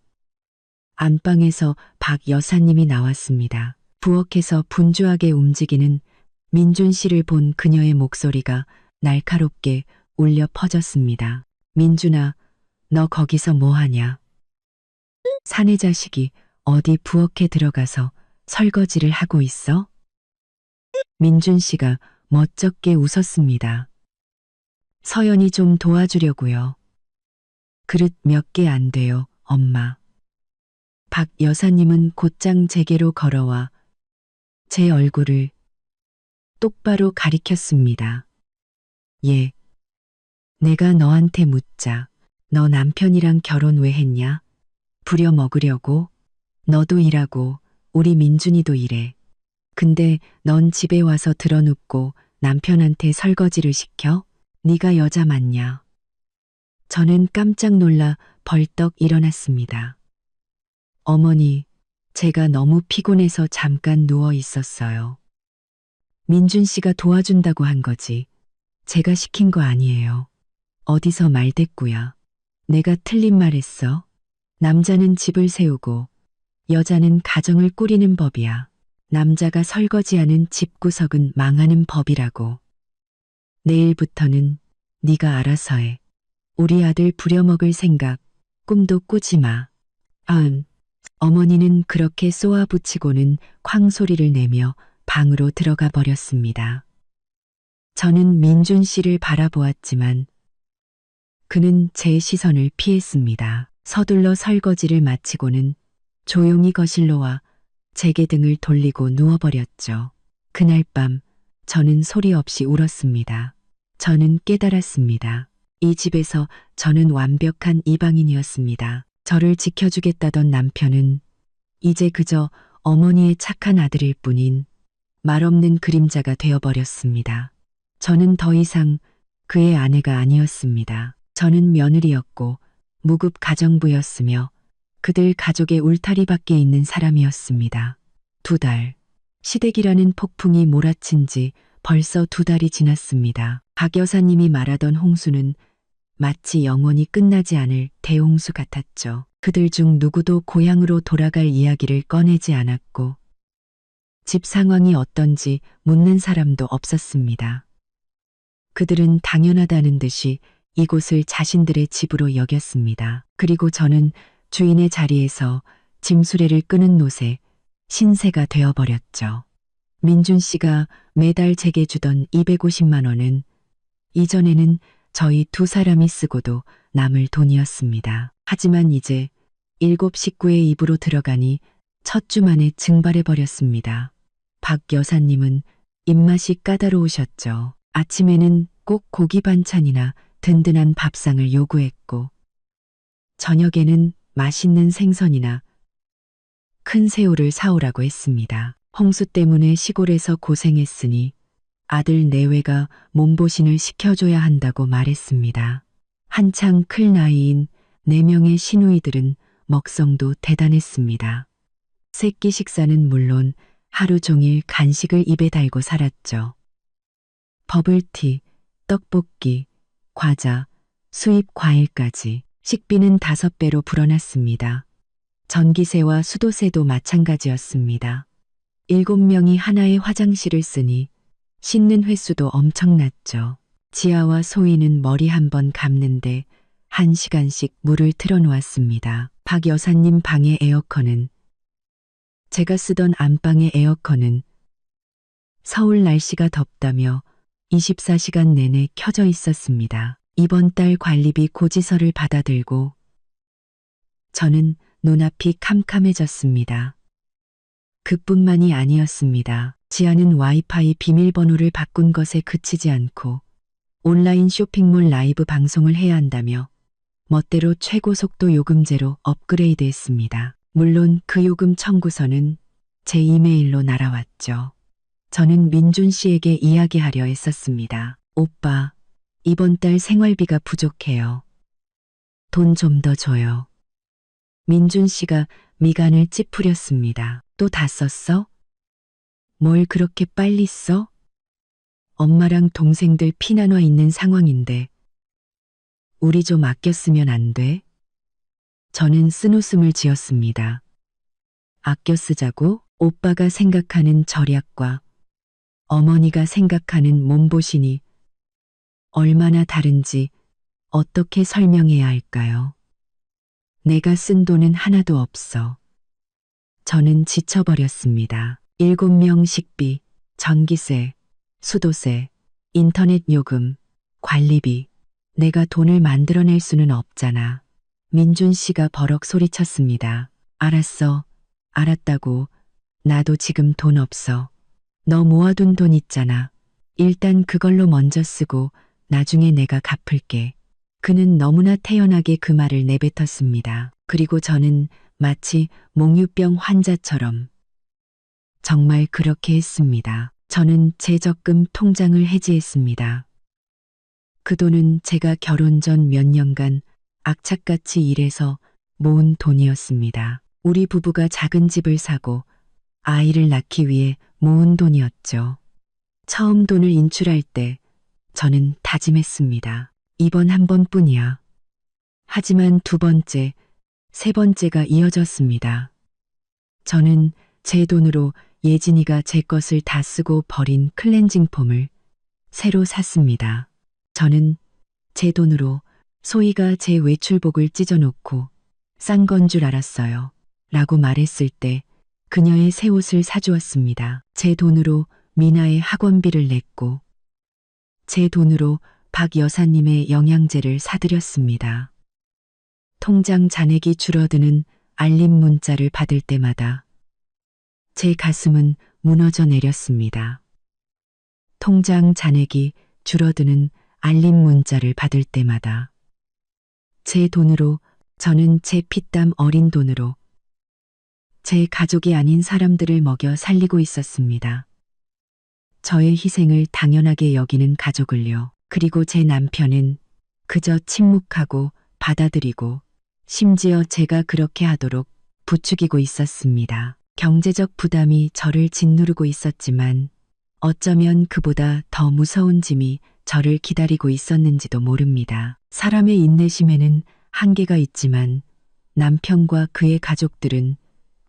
안방에서 박 여사님이 나왔습니다. 부엌에서 분주하게 움직이는 민준 씨를 본 그녀의 목소리가 날카롭게 울려 퍼졌습니다. 민준아, 너 거기서 뭐 하냐? 사내 자식이 어디 부엌에 들어가서 설거지를 하고 있어? 민준 씨가 멋쩍게 웃었습니다. 서연이 좀 도와주려고요. 그릇 몇 개 안 돼요, 엄마. 박 여사님은 곧장 제게로 걸어와 제 얼굴을 똑바로 가리켰습니다. 예, 내가 너한테 묻자. 너 남편이랑 결혼 왜 했냐? 부려먹으려고? 너도 일하고 우리 민준이도 일해. 근데 넌 집에 와서 드러눕고 남편한테 설거지를 시켜? 네가 여자 맞냐? 저는 깜짝 놀라 벌떡 일어났습니다. 어머니, 제가 너무 피곤해서 잠깐 누워 있었어요. 민준 씨가 도와준다고 한 거지. 제가 시킨 거 아니에요. 어디서 말대꾸야. 내가 틀린 말 했어. 남자는 집을 세우고 여자는 가정을 꾸리는 법이야. 남자가 설거지하는 집구석은 망하는 법이라고. 내일부터는 네가 알아서 해. 우리 아들 부려먹을 생각 꿈도 꾸지 마. 어머니는 그렇게 쏘아붙이고는 쾅소리를 내며 방으로 들어가 버렸습니다. 저는 민준 씨를 바라보았지만 그는 제 시선을 피했습니다. 서둘러 설거지를 마치고는 조용히 거실로 와 제게 등을 돌리고 누워버렸죠. 그날 밤 저는 소리 없이 울었습니다. 저는 깨달았습니다. 이 집에서 저는 완벽한 이방인이었습니다. 저를 지켜주겠다던 남편은 이제 그저 어머니의 착한 아들일 뿐인 말없는 그림자가 되어버렸습니다. 저는 더 이상 그의 아내가 아니었습니다. 저는 며느리였고 무급 가정부였으며 그들 가족의 울타리 밖에 있는 사람이었습니다. 2달. 시댁이라는 폭풍이 몰아친 지 벌써 2달이 지났습니다. 박 여사님이 말하던 홍수는 마치 영원히 끝나지 않을 대홍수 같았죠. 그들 중 누구도 고향으로 돌아갈 이야기를 꺼내지 않았고 집 상황이 어떤지 묻는 사람도 없었습니다. 그들은 당연하다는 듯이 이곳을 자신들의 집으로 여겼습니다. 그리고 저는 주인의 자리에서 짐수레를 끄는 노새, 신세가 되어버렸죠. 민준 씨가 매달 제게 주던 250만 원은 이전에는 저희 2사람이 쓰고도 남을 돈이었습니다. 하지만 이제 7 식구의 입으로 들어가니 첫 주 만에 증발해버렸습니다. 박 여사님은 입맛이 까다로우셨죠. 아침에는 꼭 고기 반찬이나 든든한 밥상을 요구했고 저녁에는 맛있는 생선이나 큰 새우를 사오라고 했습니다. 홍수 때문에 시골에서 고생했으니 아들 내외가 몸보신을 시켜줘야 한다고 말했습니다. 한창 클 나이인 4명의 시누이들은 먹성도 대단했습니다. 새끼 식사는 물론 하루 종일 간식을 입에 달고 살았죠. 버블티, 떡볶이, 과자, 수입 과일까지 식비는 5배로 불어났습니다. 전기세와 수도세도 마찬가지였습니다. 7명이 하나의 화장실을 쓰니 씻는 횟수도 엄청났죠. 지아와 소희는 머리 한 번 감는데 1시간씩 물을 틀어놓았습니다. 박 여사님 방의 에어컨은 제가 쓰던 안방의 에어컨은 서울 날씨가 덥다며 24시간 내내 켜져 있었습니다. 이번 달 관리비 고지서를 받아들고 저는 눈앞이 캄캄해졌습니다. 그뿐만이 아니었습니다. 지아는 와이파이 비밀번호를 바꾼 것에 그치지 않고 온라인 쇼핑몰 라이브 방송을 해야 한다며 멋대로 최고 속도 요금제로 업그레이드했습니다. 물론 그 요금 청구서는 제 이메일로 날아왔죠. 저는 민준 씨에게 이야기하려 했었습니다. 오빠, 이번 달 생활비가 부족해요. 돈 좀 더 줘요. 민준 씨가 미간을 찌푸렸습니다. 또 다 썼어? 뭘 그렇게 빨리 써? 엄마랑 동생들 피난와 있는 상황인데 우리 좀 아껴 쓰면 안 돼? 저는 쓴웃음을 지었습니다. 아껴 쓰자고? 오빠가 생각하는 절약과 어머니가 생각하는 몸보신이 얼마나 다른지 어떻게 설명해야 할까요? 내가 쓴 돈은 하나도 없어. 저는 지쳐버렸습니다. 7명 식비, 전기세, 수도세, 인터넷 요금, 관리비. 내가 돈을 만들어낼 수는 없잖아. 민준 씨가 버럭 소리쳤습니다. 알았어. 알았다고. 나도 지금 돈 없어. 너 모아둔 돈 있잖아. 일단 그걸로 먼저 쓰고 나중에 내가 갚을게. 그는 너무나 태연하게 그 말을 내뱉었습니다. 그리고 저는 마치 몽유병 환자처럼 정말 그렇게 했습니다. 저는 제 적금 통장을 해지했습니다. 그 돈은 제가 결혼 전 몇 년간 악착같이 일해서 모은 돈이었습니다. 우리 부부가 작은 집을 사고 아이를 낳기 위해 모은 돈이었죠. 처음 돈을 인출할 때 저는 다짐했습니다. 이번 한 번뿐이야. 하지만 두 번째, 세 번째가 이어졌습니다. 저는 제 돈으로 예진이가 제 것을 다 쓰고 버린 클렌징 폼을 새로 샀습니다. 저는 제 돈으로 소희가 제 외출복을 찢어놓고 싼 건 줄 알았어요. 라고 말했을 때 그녀의 새 옷을 사주었습니다. 제 돈으로 미나의 학원비를 냈고 제 돈으로 박 여사님의 영양제를 사드렸습니다. 통장 잔액이 줄어드는 알림 문자를 받을 때마다 제 가슴은 무너져 내렸습니다. 통장 잔액이 줄어드는 알림 문자를 받을 때마다 제 돈으로 저는 제 피땀 어린 돈으로 제 가족이 아닌 사람들을 먹여 살리고 있었습니다. 저의 희생을 당연하게 여기는 가족을요. 그리고 제 남편은 그저 침묵하고 받아들이고 심지어 제가 그렇게 하도록 부추기고 있었습니다. 경제적 부담이 저를 짓누르고 있었지만 어쩌면 그보다 더 무서운 짐이 저를 기다리고 있었는지도 모릅니다. 사람의 인내심에는 한계가 있지만 남편과 그의 가족들은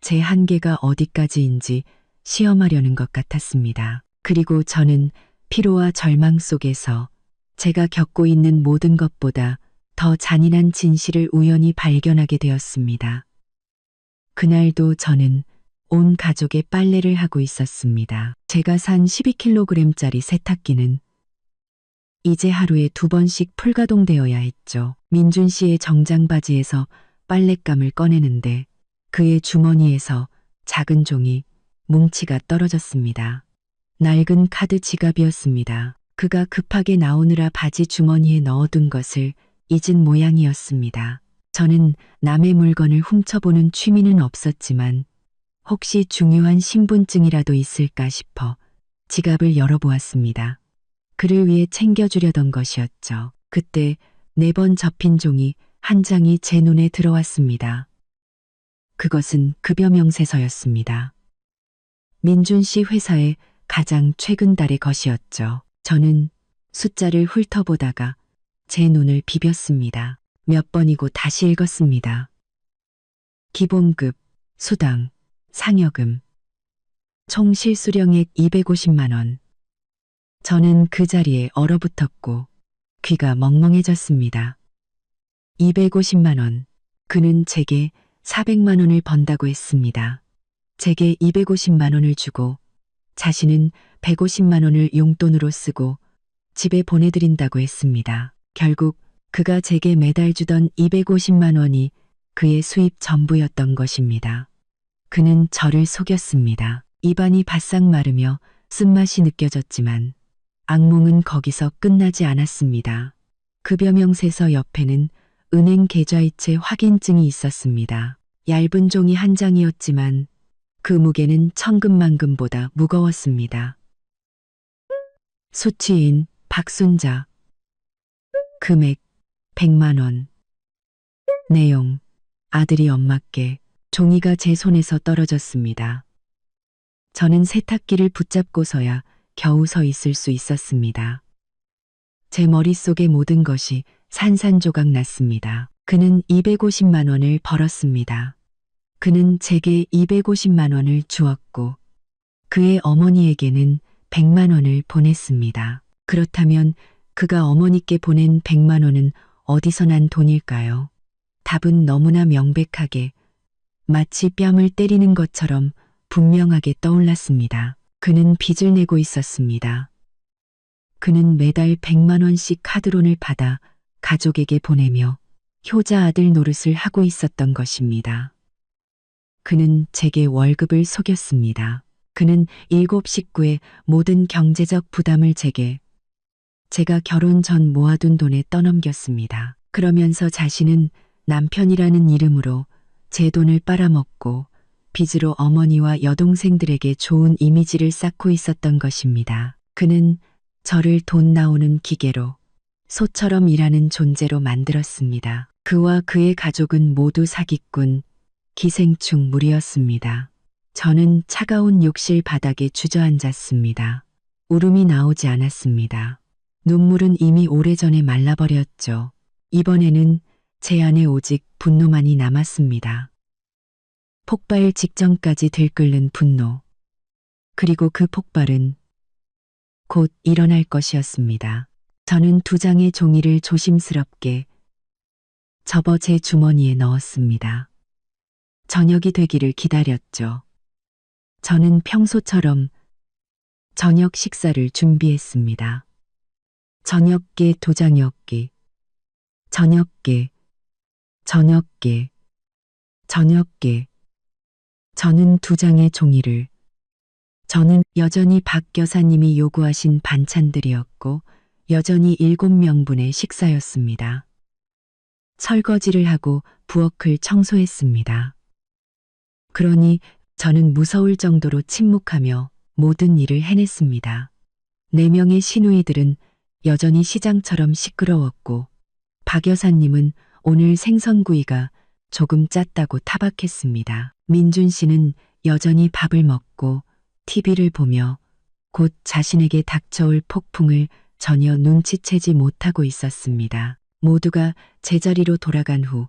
제 한계가 어디까지인지 시험하려는 것 같았습니다. 그리고 저는 피로와 절망 속에서 제가 겪고 있는 모든 것보다 더 잔인한 진실을 우연히 발견하게 되었습니다. 그날도 저는 온 가족의 빨래를 하고 있었습니다. 제가 산 12kg짜리 세탁기는 이제 하루에 2번씩 풀가동되어야 했죠. 민준 씨의 정장 바지에서 빨랫감을 꺼내는데 그의 주머니에서 작은 종이 뭉치가 떨어졌습니다. 낡은 카드 지갑이었습니다. 그가 급하게 나오느라 바지 주머니에 넣어둔 것을 잊은 모양이었습니다. 저는 남의 물건을 훔쳐보는 취미는 없었지만 혹시 중요한 신분증이라도 있을까 싶어 지갑을 열어보았습니다. 그를 위해 챙겨주려던 것이었죠. 그때 4번 접힌 종이 한 장이 제 눈에 들어왔습니다. 그것은 급여 명세서였습니다. 민준 씨 회사의 가장 최근 달의 것이었죠. 저는 숫자를 훑어보다가 제 눈을 비볐습니다. 몇 번이고 다시 읽었습니다. 기본급, 수당, 상여금, 총 실수령액 250만 원. 저는 그 자리에 얼어붙었고 귀가 멍멍해졌습니다. 250만 원. 그는 제게 400만 원을 번다고 했습니다. 제게 250만 원을 주고 자신은 150만 원을 용돈으로 쓰고 집에 보내드린다고 했습니다. 결국 그가 제게 매달 주던 250만 원이 그의 수입 전부였던 것입니다. 그는 저를 속였습니다. 입안이 바싹 마르며 쓴맛이 느껴졌지만 악몽은 거기서 끝나지 않았습니다. 급여 명세서 옆에는 은행 계좌이체 확인증이 있었습니다. 얇은 종이 한 장이었지만 그 무게는 천금만금보다 무거웠습니다. 수취인 박순자. 금액 100만 원. 내용: 아들이 엄마께. 종이가 제 손에서 떨어졌습니다. 저는 세탁기를 붙잡고서야 겨우 서 있을 수 있었습니다. 제 머릿속의 모든 것이 산산조각 났습니다. 그는 250만 원을 벌었습니다. 그는 제게 250만 원을 주었고 그의 어머니에게는 100만 원을 보냈습니다. 그렇다면 그가 어머니께 보낸 100만 원은 어디서 난 돈일까요? 답은 너무나 명백하게 마치 뺨을 때리는 것처럼 분명하게 떠올랐습니다. 그는 빚을 내고 있었습니다. 그는 매달 100만 원씩 카드론을 받아 가족에게 보내며 효자 아들 노릇을 하고 있었던 것입니다. 그는 제게 월급을 속였습니다. 그는 7 식구의 모든 경제적 부담을 제가 결혼 전 모아둔 돈에 떠넘겼습니다. 그러면서 자신은 남편이라는 이름으로 제 돈을 빨아먹고 빚으로 어머니와 여동생들에게 좋은 이미지를 쌓고 있었던 것입니다. 그는 저를 돈 나오는 기계로 소처럼 일하는 존재로 만들었습니다. 그와 그의 가족은 모두 사기꾼, 기생충 무리였습니다. 저는 차가운 욕실 바닥에 주저앉았습니다. 울음이 나오지 않았습니다. 눈물은 이미 오래전에 말라버렸죠. 이번에는 제 안에 오직 분노만이 남았습니다. 폭발 직전까지 들끓는 분노. 그리고 그 폭발은 곧 일어날 것이었습니다. 저는 2장의 종이를 조심스럽게 접어 제 주머니에 넣었습니다. 저녁이 되기를 기다렸죠. 저는 평소처럼 저녁 식사를 준비했습니다. 저녁게 2장이었기, 저녁게, 저녁게, 저녁게. 저는 2장의 종이를 저는 여전히 박 여사님이 요구하신 반찬들이었고 여전히 7명분의 식사였습니다. 설거지를 하고 부엌을 청소했습니다. 그러니 저는 무서울 정도로 침묵하며 모든 일을 해냈습니다. 4명의 시누이들은 여전히 시장처럼 시끄러웠고 박 여사님은 오늘 생선구이가 조금 짰다고 타박했습니다. 민준 씨는 여전히 밥을 먹고 TV를 보며 곧 자신에게 닥쳐올 폭풍을 전혀 눈치채지 못하고 있었습니다. 모두가 제자리로 돌아간 후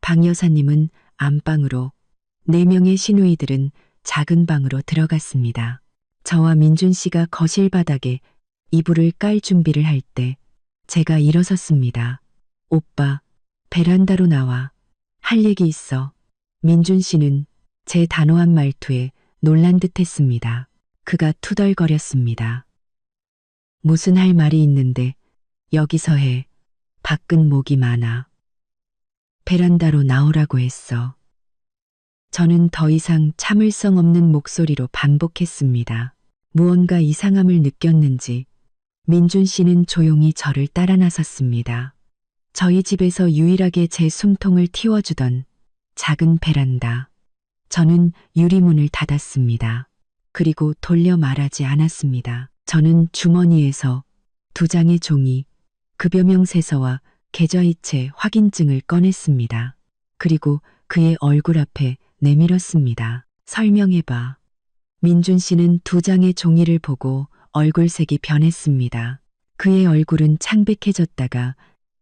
박 여사님은 안방으로 4명의 시누이들은 작은 방으로 들어갔습니다. 저와 민준 씨가 거실 바닥에 이불을 깔 준비를 할 때 제가 일어섰습니다. 오빠, 베란다로 나와. 할 얘기 있어. 민준 씨는 제 단호한 말투에 놀란 듯 했습니다. 그가 투덜거렸습니다. 무슨 할 말이 있는데 여기서 해. 밖은 목이 많아. 베란다로 나오라고 했어. 저는 더 이상 참을성 없는 목소리로 반복했습니다. 무언가 이상함을 느꼈는지 민준 씨는 조용히 저를 따라 나섰습니다. 저희 집에서 유일하게 제 숨통을 틔워주던 작은 베란다. 저는 유리문을 닫았습니다. 그리고 돌려 말하지 않았습니다. 저는 주머니에서 2장의 종이, 급여명 세서와 계좌이체 확인증을 꺼냈습니다. 그리고 그의 얼굴 앞에 내밀었습니다. 설명해봐. 민준 씨는 2장의 종이를 보고 얼굴색이 변했습니다. 그의 얼굴은 창백해졌다가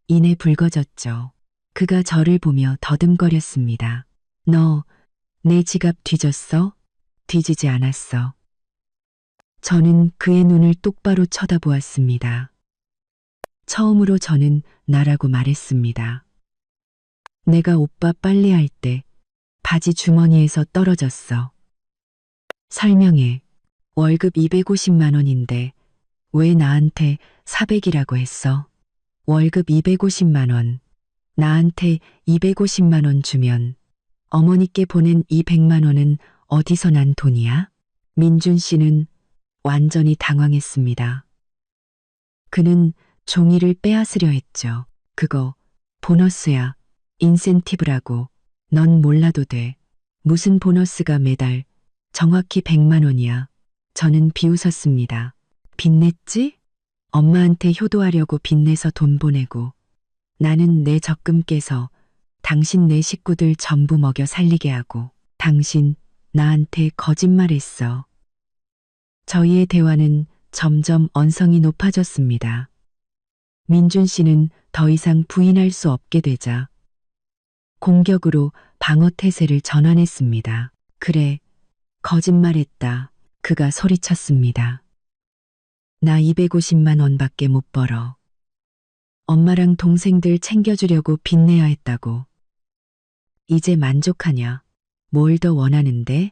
이내 붉어졌죠. 그가 저를 보며 더듬거렸습니다. 너 내 지갑 뒤졌어? 뒤지지 않았어. 저는 그의 눈을 똑바로 쳐다보았습니다. 처음으로 저는 나라고 말했습니다. 내가 오빠 빨래할 때 바지 주머니에서 떨어졌어. 설명해. 월급 250만 원인데 왜 나한테 400이라고 했어? 월급 250만 원. 나한테 250만 원 주면 어머니께 보낸 200만 원은 어디서 난 돈이야? 민준 씨는 완전히 당황했습니다. 그는 종이를 빼앗으려 했죠. 그거 보너스야. 인센티브라고. 넌 몰라도 돼. 무슨 보너스가 매달 정확히 100만 원이야. 저는 비웃었습니다. 빚냈지? 엄마한테 효도하려고 빚내서 돈 보내고 나는 내 적금 깨서 당신 네 식구들 전부 먹여 살리게 하고 당신 나한테 거짓말했어. 저희의 대화는 점점 언성이 높아졌습니다. 민준 씨는 더 이상 부인할 수 없게 되자 공격으로 방어 태세를 전환했습니다. 그래, 거짓말했다. 그가 소리쳤습니다. 나 250만 원밖에 못 벌어. 엄마랑 동생들 챙겨주려고 빚내야 했다고. 이제 만족하냐? 뭘 더 원하는데?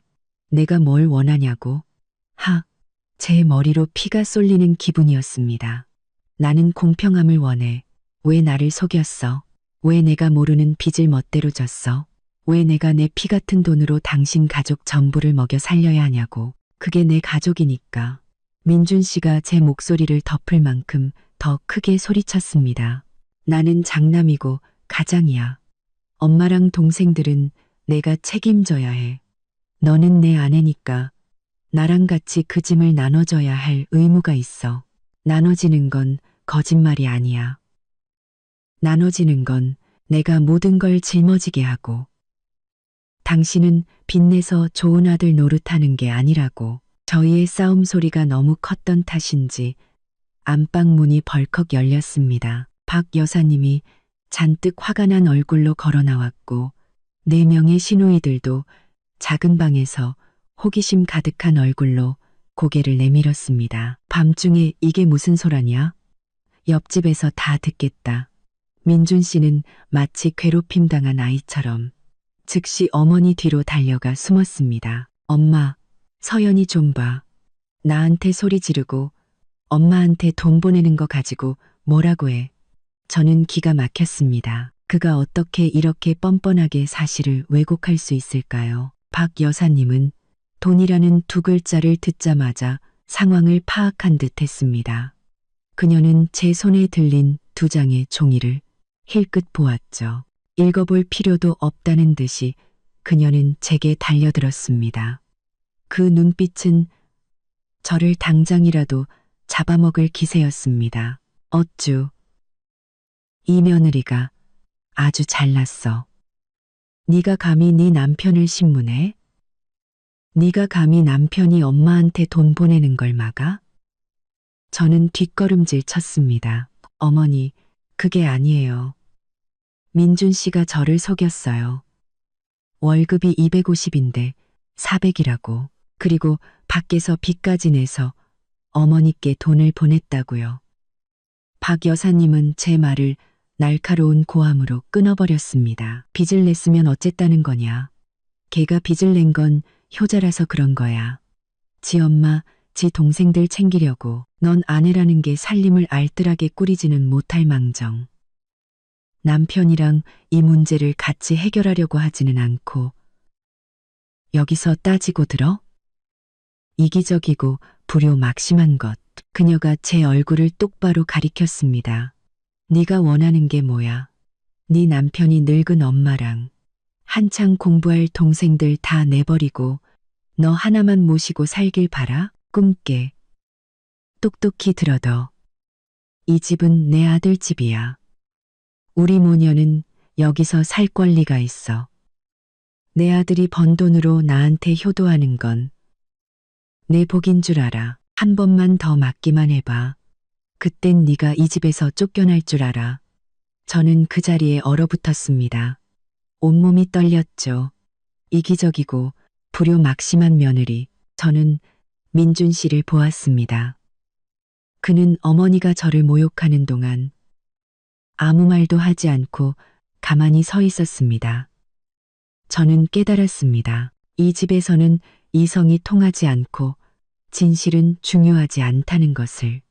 내가 뭘 원하냐고? 제 머리로 피가 쏠리는 기분이었습니다. 나는 공평함을 원해. 왜 나를 속였어? 왜 내가 모르는 빚을 멋대로 졌어? 왜 내가 내 피 같은 돈으로 당신 가족 전부를 먹여 살려야 하냐고. 그게 내 가족이니까. 민준 씨가 제 목소리를 덮을 만큼 더 크게 소리쳤습니다. 나는 장남이고 가장이야. 엄마랑 동생들은 내가 책임져야 해. 너는 내 아내니까 나랑 같이 그 짐을 나눠줘야 할 의무가 있어. 나눠지는 건 거짓말이 아니야. 나눠지는 건 내가 모든 걸 짊어지게 하고, 당신은 빚내서 좋은 아들 노릇하는 게 아니라고. 저희의 싸움 소리가 너무 컸던 탓인지 안방 문이 벌컥 열렸습니다. 박 여사님이 잔뜩 화가 난 얼굴로 걸어 나왔고, 4명의 시누이들도 작은 방에서 호기심 가득한 얼굴로 고개를 내밀었습니다. 밤중에 이게 무슨 소라냐? 옆집에서 다 듣겠다. 민준 씨는 마치 괴롭힘 당한 아이처럼 즉시 어머니 뒤로 달려가 숨었습니다. 엄마, 서연이 좀 봐. 나한테 소리 지르고 엄마한테 돈 보내는 거 가지고 뭐라고 해. 저는 기가 막혔습니다. 그가 어떻게 이렇게 뻔뻔하게 사실을 왜곡할 수 있을까요? 박 여사님은 돈이라는 2글자를 듣자마자 상황을 파악한 듯 했습니다. 그녀는 제 손에 들린 2장의 종이를 힐끗 보았죠. 읽어볼 필요도 없다는 듯이 그녀는 제게 달려들었습니다. 그 눈빛은 저를 당장이라도 잡아먹을 기세였습니다. 어쭈, 이 며느리가 아주 잘났어. 네가 감히 네 남편을 신문해? 네가 감히 남편이 엄마한테 돈 보내는 걸 막아? 저는 뒷걸음질 쳤습니다. 어머니, 그게 아니에요. 민준 씨가 저를 속였어요. 월급이 250인데 400이라고. 그리고 밖에서 빚까지 내서 어머니께 돈을 보냈다고요. 박 여사님은 제 말을 날카로운 고함으로 끊어버렸습니다. 빚을 냈으면 어쨌다는 거냐. 걔가 빚을 낸 건 효자라서 그런 거야. 지 엄마, 지 동생들 챙기려고. 넌 아내라는 게 살림을 알뜰하게 꾸리지는 못할 망정. 남편이랑 이 문제를 같이 해결하려고 하지는 않고 여기서 따지고 들어? 이기적이고 불효막심한 것. 그녀가 제 얼굴을 똑바로 가리켰습니다. 네가 원하는 게 뭐야? 네 남편이 늙은 엄마랑 한창 공부할 동생들 다 내버리고 너 하나만 모시고 살길 바라? 꿈깨. 똑똑히 들어둬. 이 집은 내 아들 집이야. 우리 모녀는 여기서 살 권리가 있어. 내 아들이 번 돈으로 나한테 효도하는 건 내 복인 줄 알아. 한 번만 더 맞기만 해봐. 그땐 네가 이 집에서 쫓겨날 줄 알아. 저는 그 자리에 얼어붙었습니다. 온몸이 떨렸죠. 이기적이고 불효막심한 며느리. 저는 민준 씨를 보았습니다. 그는 어머니가 저를 모욕하는 동안 아무 말도 하지 않고 가만히 서 있었습니다. 저는 깨달았습니다. 이 집에서는 이성이 통하지 않고 진실은 중요하지 않다는 것을.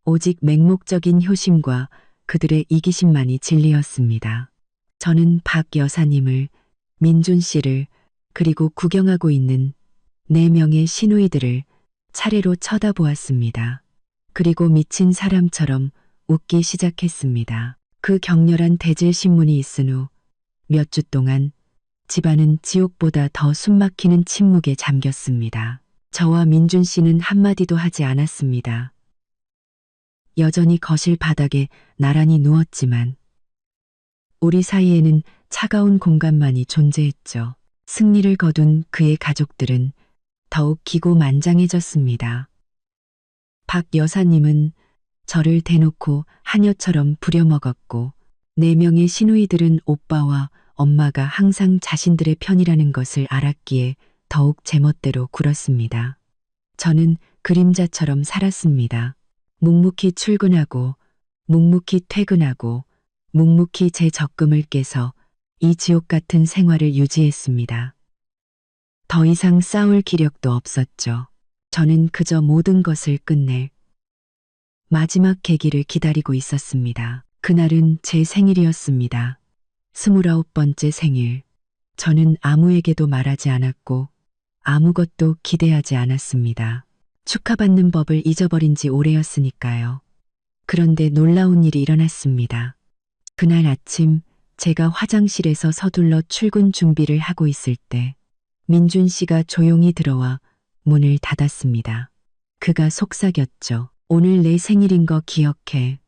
오직 맹목적인 효심과 그들의 이기심만이 진리였습니다. 저는 박 여사님을, 민준 씨를, 그리고 구경하고 있는 4명의 시누이들을 차례로 쳐다보았습니다. 그리고 미친 사람처럼 웃기 시작했습니다. 그 격렬한 대질 신문이 있은 후 몇 주 동안 집안은 지옥보다 더 숨막히는 침묵에 잠겼습니다. 저와 민준 씨는 한마디도 하지 않았습니다. 여전히 거실 바닥에 나란히 누웠지만 우리 사이에는 차가운 공간만이 존재했죠. 승리를 거둔 그의 가족들은 더욱 기고만장해졌습니다. 박 여사님은 저를 대놓고 하녀처럼 부려먹었고 4명의 시누이들은 오빠와 엄마가 항상 자신들의 편이라는 것을 알았기에 더욱 제멋대로 굴었습니다. 저는 그림자처럼 살았습니다. 묵묵히 출근하고 묵묵히 퇴근하고 묵묵히 제 적금을 깨서 이 지옥 같은 생활을 유지했습니다. 더 이상 싸울 기력도 없었죠. 저는 그저 모든 것을 끝낼 마지막 계기를 기다리고 있었습니다. 그날은 제 생일이었습니다. 29번째 생일. 저는 아무에게도 말하지 않았고 아무것도 기대하지 않았습니다. 축하받는 법을 잊어버린 지 오래였으니까요. 그런데 놀라운 일이 일어났습니다. 그날 아침 제가 화장실에서 서둘러 출근 준비를 하고 있을 때 민준 씨가 조용히 들어와 문을 닫았습니다. 그가 속삭였죠. 오늘 내 생일인 거 기억해.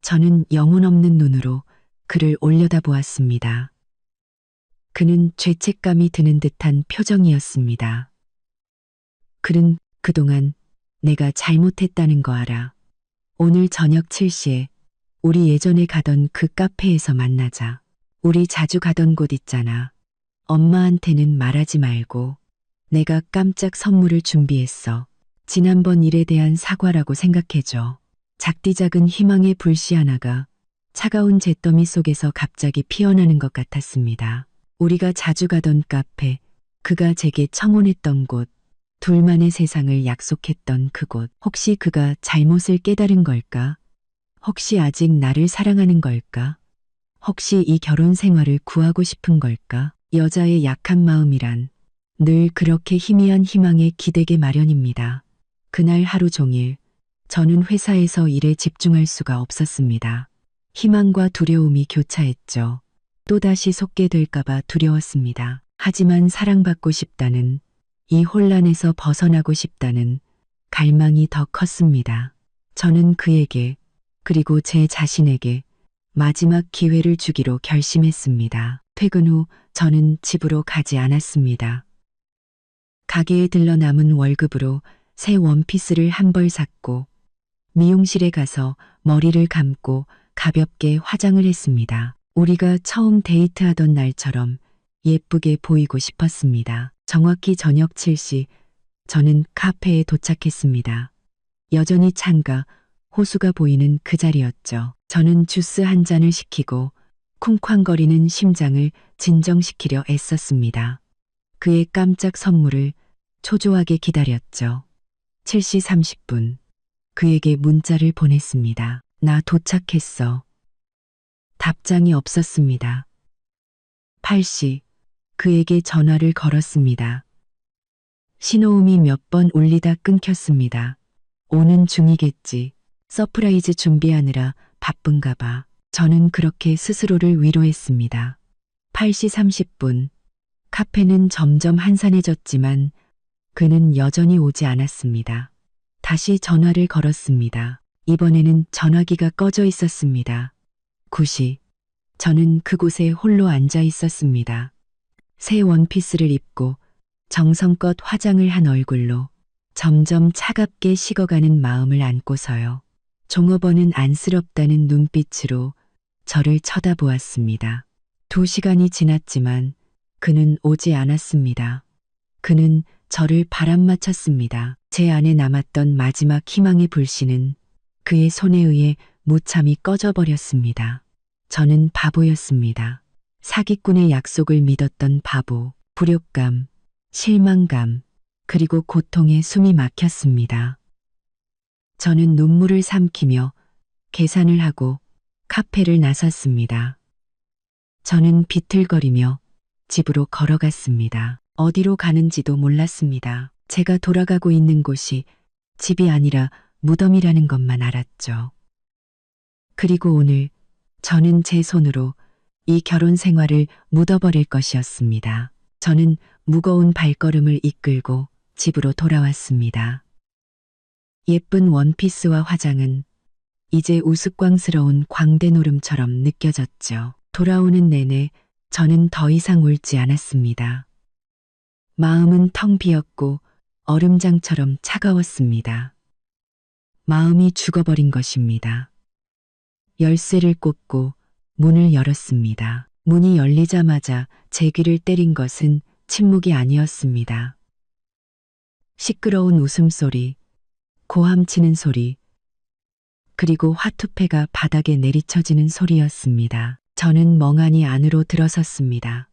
저는 영혼 없는 눈으로 그를 올려다보았습니다. 그는 죄책감이 드는 듯한 표정이었습니다. 그는 그동안 내가 잘못했다는 거 알아. 오늘 저녁 7시에 우리 예전에 가던 그 카페에서 만나자. 우리 자주 가던 곳 있잖아. 엄마한테는 말하지 말고. 내가 깜짝 선물을 준비했어. 지난번 일에 대한 사과라고 생각해줘. 작디작은 희망의 불씨 하나가 차가운 잿더미 속에서 갑자기 피어나는 것 같았습니다. 우리가 자주 가던 카페, 그가 제게 청혼했던 곳, 둘만의 세상을 약속했던 그곳. 혹시 그가 잘못을 깨달은 걸까? 혹시 아직 나를 사랑하는 걸까? 혹시 이 결혼 생활을 구하고 싶은 걸까? 여자의 약한 마음이란 늘 그렇게 희미한 희망에 기대게 마련입니다. 그날 하루 종일 저는 회사에서 일에 집중할 수가 없었습니다. 희망과 두려움이 교차했죠. 또다시 속게 될까봐 두려웠습니다. 하지만 사랑받고 싶다는, 이 혼란에서 벗어나고 싶다는 갈망이 더 컸습니다. 저는 그에게, 그리고 제 자신에게 마지막 기회를 주기로 결심했습니다. 퇴근 후 저는 집으로 가지 않았습니다. 가게에 들러 남은 월급으로 새 원피스를 한 벌 샀고 미용실에 가서 머리를 감고 가볍게 화장을 했습니다. 우리가 처음 데이트하던 날처럼 예쁘게 보이고 싶었습니다. 정확히 저녁 7시 저는 카페에 도착했습니다. 여전히 창가, 호수가 보이는 그 자리였죠. 저는 주스 한 잔을 시키고 쿵쾅거리는 심장을 진정시키려 애썼습니다. 그의 깜짝 선물을 초조하게 기다렸죠. 7시 30분. 그에게 문자를 보냈습니다. 나 도착했어. 답장이 없었습니다. 8시. 그에게 전화를 걸었습니다. 신호음이 몇 번 울리다 끊겼습니다. 오는 중이겠지. 서프라이즈 준비하느라 바쁜가 봐. 저는 그렇게 스스로를 위로했습니다. 8시 30분. 카페는 점점 한산해졌지만 그는 여전히 오지 않았습니다. 다시 전화를 걸었습니다. 이번에는 전화기가 꺼져 있었습니다. 9시. 저는 그곳에 홀로 앉아 있었습니다. 새 원피스를 입고 정성껏 화장을 한 얼굴로 점점 차갑게 식어가는 마음을 안고서요. 종업원은 안쓰럽다는 눈빛으로 저를 쳐다보았습니다. 2시간이 지났지만 그는 오지 않았습니다. 그는 저를 바람맞췄습니다. 제 안에 남았던 마지막 희망의 불씨는 그의 손에 의해 무참히 꺼져버렸습니다. 저는 바보였습니다. 사기꾼의 약속을 믿었던 바보, 불효감, 실망감, 그리고 고통에 숨이 막혔습니다. 저는 눈물을 삼키며 계산을 하고 카페를 나섰습니다. 저는 비틀거리며 집으로 걸어갔습니다. 어디로 가는지도 몰랐습니다. 제가 돌아가고 있는 곳이 집이 아니라 무덤이라는 것만 알았죠. 그리고 오늘 저는 제 손으로 이 결혼 생활을 묻어버릴 것이었습니다. 저는 무거운 발걸음을 이끌고 집으로 돌아왔습니다. 예쁜 원피스와 화장은 이제 우스꽝스러운 광대노름처럼 느껴졌죠. 돌아오는 내내 저는 더 이상 울지 않았습니다. 마음은 텅 비었고 얼음장처럼 차가웠습니다. 마음이 죽어버린 것입니다. 열쇠를 꽂고 문을 열었습니다. 문이 열리자마자 제 귀를 때린 것은 침묵이 아니었습니다. 시끄러운 웃음소리, 고함치는 소리, 그리고 화투패가 바닥에 내리쳐지는 소리였습니다. 저는 멍하니 안으로 들어섰습니다.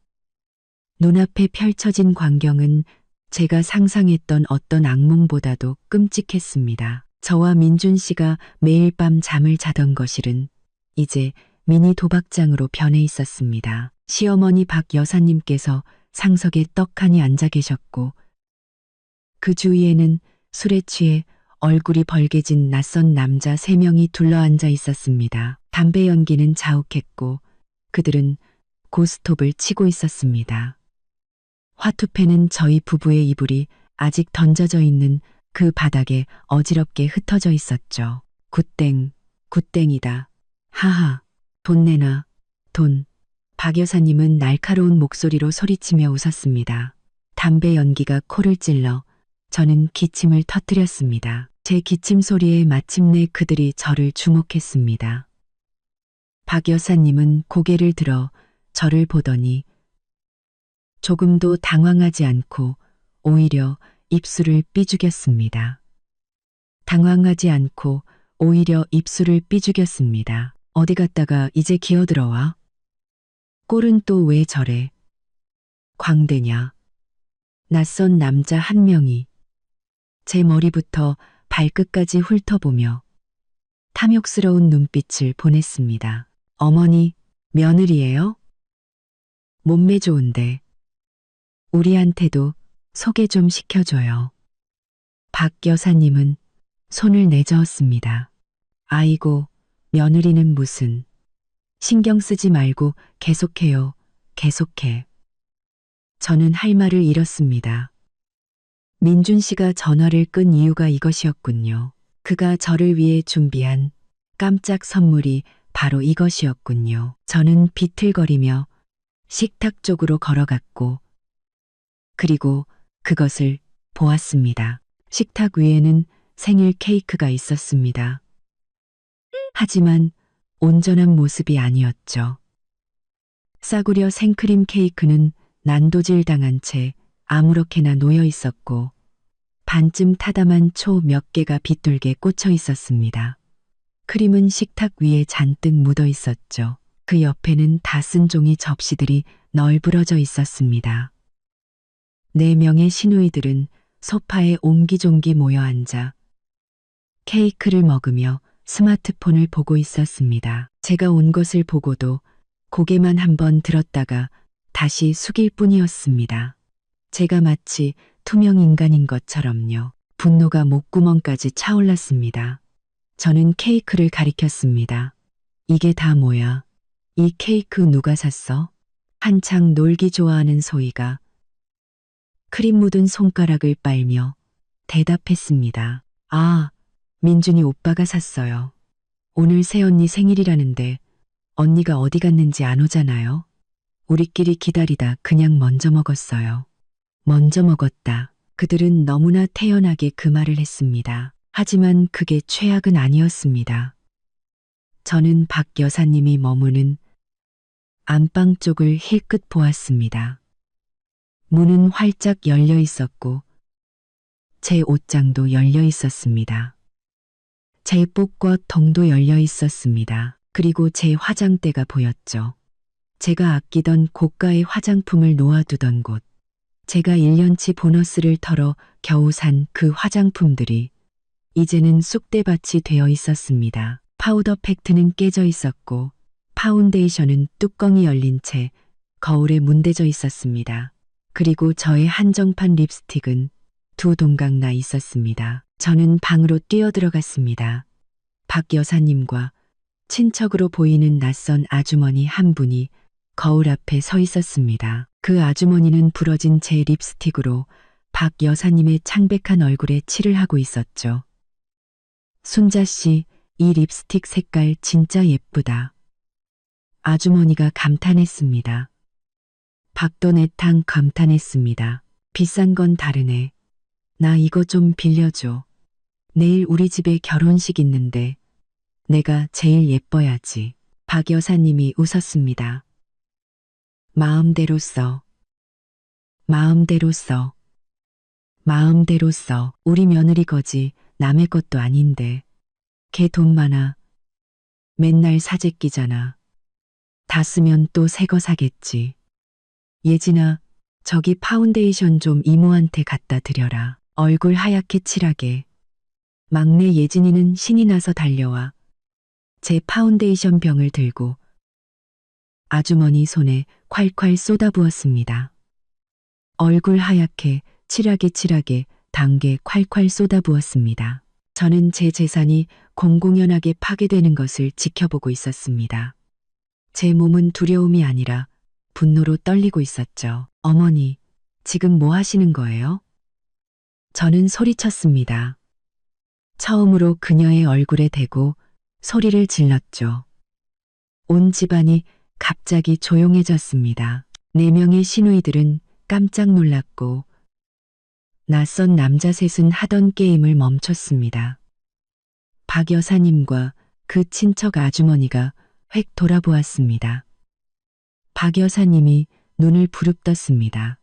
눈앞에 펼쳐진 광경은 제가 상상했던 어떤 악몽보다도 끔찍했습니다. 저와 민준 씨가 매일 밤 잠을 자던 거실은 이제 미니 도박장으로 변해 있었습니다. 시어머니 박 여사님께서 상석에 떡하니 앉아 계셨고 그 주위에는 술에 취해 얼굴이 벌개진 낯선 남자 3명이 둘러앉아 있었습니다. 담배 연기는 자욱했고 그들은 고스톱을 치고 있었습니다. 화투패는 저희 부부의 이불이 아직 던져져 있는 그 바닥에 어지럽게 흩어져 있었죠. 굿땡, 굿땡이다. 하하, 돈 내놔, 돈. 박 여사님은 날카로운 목소리로 소리치며 웃었습니다. 담배 연기가 코를 찔러 저는 기침을 터뜨렸습니다. 제 기침 소리에 마침내 그들이 저를 주목했습니다. 박 여사님은 고개를 들어 저를 보더니 조금도 당황하지 않고 오히려 입술을 삐죽였습니다. 당황하지 않고 오히려 입술을 삐죽였습니다. 어디 갔다가 이제 기어들어와? 꼴은 또 왜 저래? 광대냐? 낯선 남자 한 명이 제 머리부터 발끝까지 훑어보며 탐욕스러운 눈빛을 보냈습니다. 어머니, 며느리예요? 몸매 좋은데 우리한테도 소개 좀 시켜줘요. 박 여사님은 손을 내저었습니다. 아이고, 며느리는 무슨. 신경 쓰지 말고 계속해요. 계속해. 저는 할 말을 잃었습니다. 민준 씨가 전화를 끈 이유가 이것이었군요. 그가 저를 위해 준비한 깜짝 선물이 바로 이것이었군요. 저는 비틀거리며 식탁 쪽으로 걸어갔고 그리고 그것을 보았습니다. 식탁 위에는 생일 케이크가 있었습니다. 하지만 온전한 모습이 아니었죠. 싸구려 생크림 케이크는 난도질 당한 채 아무렇게나 놓여 있었고 반쯤 타담한 초 몇 개가 빗돌게 꽂혀 있었습니다. 크림은 식탁 위에 잔뜩 묻어 있었죠. 그 옆에는 다 쓴 종이 접시들이 널브러져 있었습니다. 4명의 시누이들은 소파에 옹기종기 모여 앉아 케이크를 먹으며 스마트폰을 보고 있었습니다. 제가 온 것을 보고도 고개만 한번 들었다가 다시 숙일 뿐이었습니다. 제가 마치 투명 인간인 것처럼요. 분노가 목구멍까지 차올랐습니다. 저는 케이크를 가리켰습니다. 이게 다 뭐야? 이 케이크 누가 샀어? 한창 놀기 좋아하는 소희가 크림 묻은 손가락을 빨며 대답했습니다. 아, 민준이 오빠가 샀어요. 오늘 새언니 생일이라는데 언니가 어디 갔는지 안 오잖아요. 우리끼리 기다리다 그냥 먼저 먹었어요. 먼저 먹었다. 그들은 너무나 태연하게 그 말을 했습니다. 하지만 그게 최악은 아니었습니다. 저는 박 여사님이 머무는 안방 쪽을 힐끗 보았습니다. 문은 활짝 열려 있었고 제 옷장도 열려 있었습니다. 제 복과 통도 열려 있었습니다. 그리고 제 화장대가 보였죠. 제가 아끼던 고가의 화장품을 놓아두던 곳. 제가 1년치 보너스를 털어 겨우 산 그 화장품들이 이제는 쑥대밭이 되어 있었습니다. 파우더 팩트는 깨져 있었고 파운데이션은 뚜껑이 열린 채 거울에 문대져 있었습니다. 그리고 저의 한정판 립스틱은 2동강 나 있었습니다. 저는 방으로 뛰어들어갔습니다. 박 여사님과 친척으로 보이는 낯선 아주머니 한 분이 거울 앞에 서 있었습니다. 그 아주머니는 부러진 제 립스틱으로 박 여사님의 창백한 얼굴에 칠을 하고 있었죠. 순자 씨, 이 립스틱 색깔 진짜 예쁘다. 아주머니가 감탄했습니다. 박도내탕 감탄했습니다. 비싼 건 다르네. 나 이거 좀 빌려줘. 내일 우리 집에 결혼식 있는데 내가 제일 예뻐야지. 박 여사님이 웃었습니다. 마음대로 써. 마음대로 써. 마음대로 써. 우리 며느리 거지 남의 것도 아닌데. 걔 돈 많아. 맨날 사재 끼잖아. 다 쓰면 또 새 거 사겠지. 예진아, 저기 파운데이션 좀 이모한테 갖다 드려라. 얼굴 하얗게 칠하게. 막내 예진이는 신이 나서 달려와 제 파운데이션 병을 들고 아주머니 손에 콸콸 쏟아부었습니다. 얼굴 하얗게 칠하게 단게 콸콸 쏟아부었습니다. 저는 제 재산이 공공연하게 파괴되는 것을 지켜보고 있었습니다. 제 몸은 두려움이 아니라 분노로 떨리고 있었죠. 어머니, 지금 뭐 하시는 거예요? 저는 소리쳤습니다. 처음으로 그녀의 얼굴에 대고 소리를 질렀죠. 온 집안이 갑자기 조용해졌습니다. 4명의 시누이들은 깜짝 놀랐고 낯선 남자 셋은 하던 게임을 멈췄습니다. 박 여사님과 그 친척 아주머니가 획 돌아보았습니다. 박 여사님이 눈을 부릅떴습니다.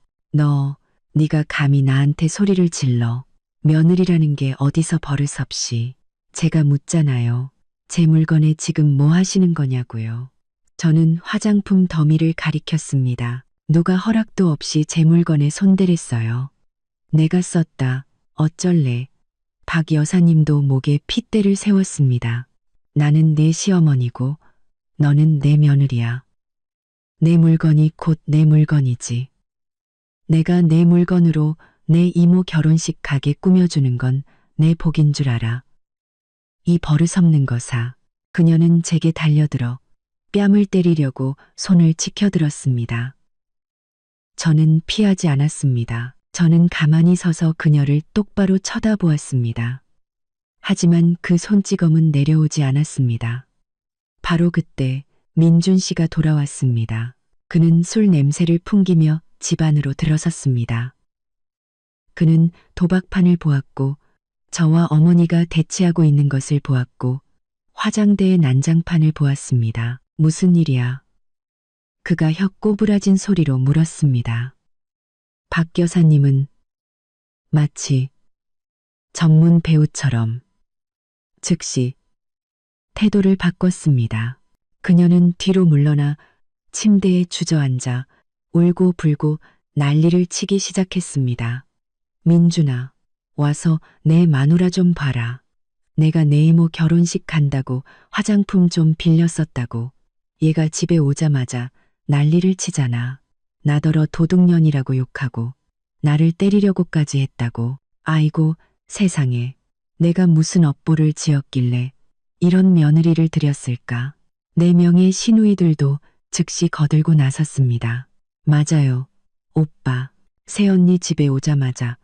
네가 감히 나한테 소리를 질러. 며느리라는 게 어디서 버릇없이. 제가 묻잖아요. 제 물건에 지금 뭐 하시는 거냐고요. 저는 화장품 더미를 가리켰습니다. 누가 허락도 없이 제 물건에 손대랬어요. 내가 썼다. 어쩔래. 박 여사님도 목에 핏대를 세웠습니다. 나는 내 시어머니고 너는 내 며느리야. 내 물건이 곧 내 물건이지. 내가 내 물건으로 내 이모 결혼식 가게 꾸며주는 건 내 복인 줄 알아. 이 버릇없는 거사. 그녀는 제게 달려들어 뺨을 때리려고 손을 치켜들었습니다. 저는 피하지 않았습니다. 저는 가만히 서서 그녀를 똑바로 쳐다보았습니다. 하지만 그 손찌검은 내려오지 않았습니다. 바로 그때 민준 씨가 돌아왔습니다. 그는 술 냄새를 풍기며 집 안으로 들어섰습니다. 그는 도박판을 보았고 저와 어머니가 대치하고 있는 것을 보았고 화장대의 난장판을 보았습니다. 무슨 일이야? 그가 혀 꼬부라진 소리로 물었습니다. 박 여사님은 마치 전문 배우처럼 즉시 태도를 바꿨습니다. 그녀는 뒤로 물러나 침대에 주저앉아 울고 불고 난리를 치기 시작했습니다. 민준아, 와서 내 마누라 좀 봐라. 내가 내 이모 결혼식 간다고 화장품 좀 빌려 썼다고. 얘가 집에 오자마자 난리를 치잖아. 나더러 도둑년이라고 욕하고 나를 때리려고까지 했다고. 아이고 세상에, 내가 무슨 업보를 지었길래 이런 며느리를 들였을까. 4명의 시누이들도 즉시 거들고 나섰습니다. 맞아요. 오빠, 새언니 집에 오자마자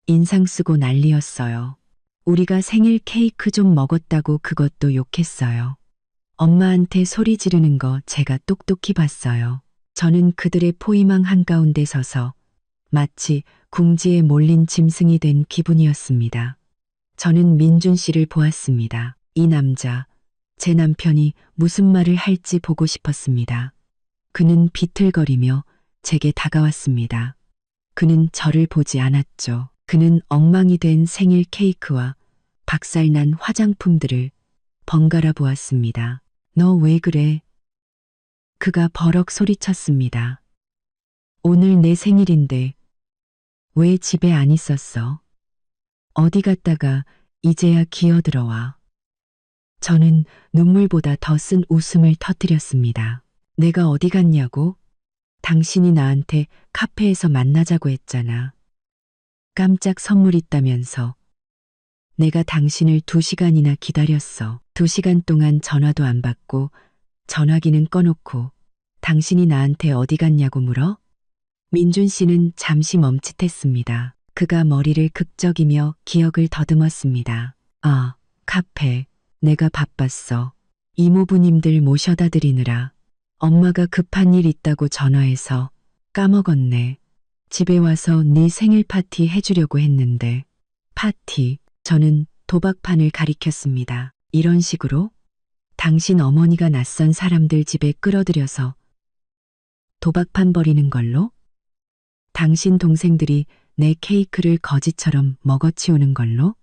인상 쓰고 난리였어요. 우리가 생일 케이크 좀 먹었다고 그것도 욕했어요. 엄마한테 소리 지르는 거 제가 똑똑히 봤어요. 저는 그들의 포위망 한가운데 서서 마치 궁지에 몰린 짐승이 된 기분이었습니다. 저는 민준 씨를 보았습니다. 이 남자, 제 남편이 무슨 말을 할지 보고 싶었습니다. 그는 비틀거리며 제게 다가왔습니다. 그는 저를 보지 않았죠. 그는 엉망이 된 생일 케이크와 박살난 화장품들을 번갈아 보았습니다. 너 왜 그래? 그가 버럭 소리쳤습니다. 오늘 내 생일인데 왜 집에 안 있었어? 어디 갔다가 이제야 기어들어와. 저는 눈물보다 더 쓴 웃음을 터뜨렸습니다. 내가 어디 갔냐고? 당신이 나한테 카페에서 만나자고 했잖아. 깜짝 선물 있다면서. 내가 당신을 2시간이나 기다렸어. 2시간 동안 전화도 안 받고 전화기는 꺼놓고 당신이 나한테 어디 갔냐고 물어? 민준 씨는 잠시 멈칫했습니다. 그가 머리를 극적이며 기억을 더듬었습니다. 아, 카페. 내가 바빴어. 이모부님들 모셔다 드리느라 엄마가 급한 일 있다고 전화해서 까먹었네. 집에 와서 네 생일 파티 해주려고 했는데. 파티. 저는 도박판을 가리켰습니다. 이런 식으로 당신 어머니가 낯선 사람들 집에 끌어들여서 도박판 벌이는 걸로? 당신 동생들이 내 케이크를 거지처럼 먹어치우는 걸로?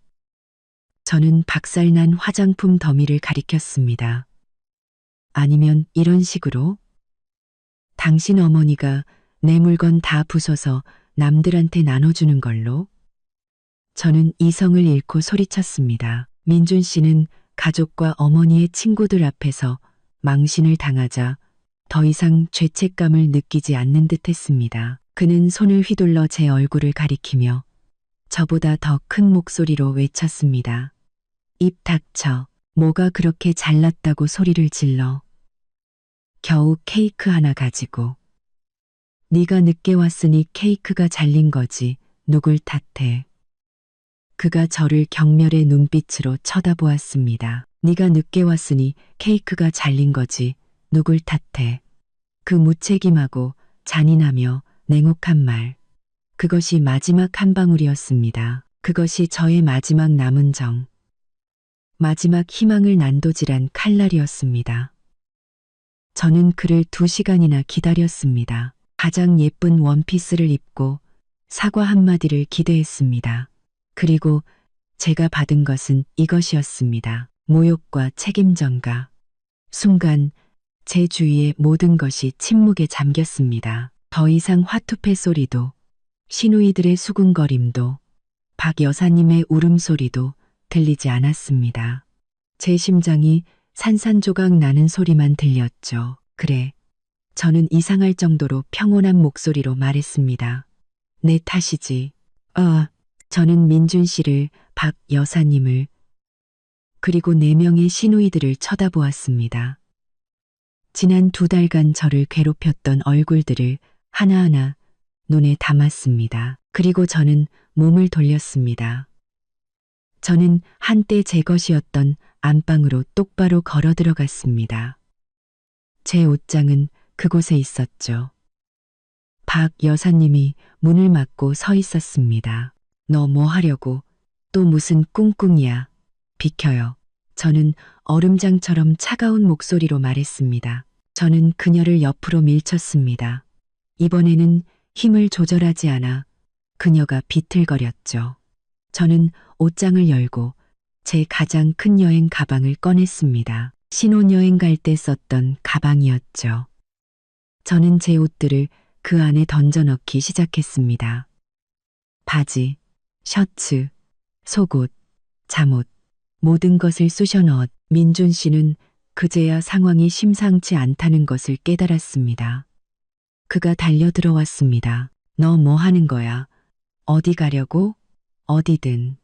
저는 박살난 화장품 더미를 가리켰습니다. 아니면 이런 식으로? 당신 어머니가 내 물건 다 부숴서 남들한테 나눠주는 걸로? 저는 이성을 잃고 소리쳤습니다. 민준 씨는 가족과 어머니의 친구들 앞에서 망신을 당하자 더 이상 죄책감을 느끼지 않는 듯 했습니다. 그는 손을 휘둘러 제 얼굴을 가리키며 저보다 더 큰 목소리로 외쳤습니다. 입 닥쳐. 뭐가 그렇게 잘났다고 소리를 질러. 겨우 케이크 하나 가지고. 네가 늦게 왔으니 케이크가 잘린 거지. 누굴 탓해. 그가 저를 경멸의 눈빛으로 쳐다보았습니다. 네가 늦게 왔으니 케이크가 잘린 거지. 누굴 탓해. 그 무책임하고 잔인하며 냉혹한 말. 그것이 마지막 한 방울이었습니다. 그것이 저의 마지막 남은 정. 마지막 희망을 난도질한 칼날이었습니다. 저는 그를 2시간이나 기다렸습니다. 가장 예쁜 원피스를 입고 사과 한마디를 기대했습니다. 그리고 제가 받은 것은 이것이었습니다. 모욕과 책임전가. 순간 제 주위의 모든 것이 침묵에 잠겼습니다. 더 이상 화투패 소리도, 시누이들의 수군거림도, 박 여사님의 울음소리도 들리지 않았습니다. 제 심장이 산산조각 나는 소리만 들렸죠. 그래. 저는 이상할 정도로 평온한 목소리로 말했습니다. 내 탓이지. 저는 민준 씨를, 박 여사님을, 그리고 4명의 시누이들을 쳐다보았습니다. 지난 2달간 저를 괴롭혔던 얼굴들을 하나하나 눈에 담았습니다. 그리고 저는 몸을 돌렸습니다. 저는 한때 제 것이었던 안방으로 똑바로 걸어 들어갔습니다. 제 옷장은 그곳에 있었죠. 박 여사님이 문을 막고 서 있었습니다. 너 뭐 하려고? 또 무슨 꿍꿍이야. 비켜요. 저는 얼음장처럼 차가운 목소리로 말했습니다. 저는 그녀를 옆으로 밀쳤습니다. 이번에는 힘을 조절하지 않아 그녀가 비틀거렸죠. 저는 옷장을 열고 제 가장 큰 여행 가방을 꺼냈습니다. 신혼여행 갈 때 썼던 가방이었죠. 저는 제 옷들을 그 안에 던져 넣기 시작했습니다. 바지, 셔츠, 속옷, 잠옷, 모든 것을 쑤셔 넣었. 민준 씨는 그제야 상황이 심상치 않다는 것을 깨달았습니다. 그가 달려 들어왔습니다. 너 뭐 하는 거야? 어디 가려고? 어디든.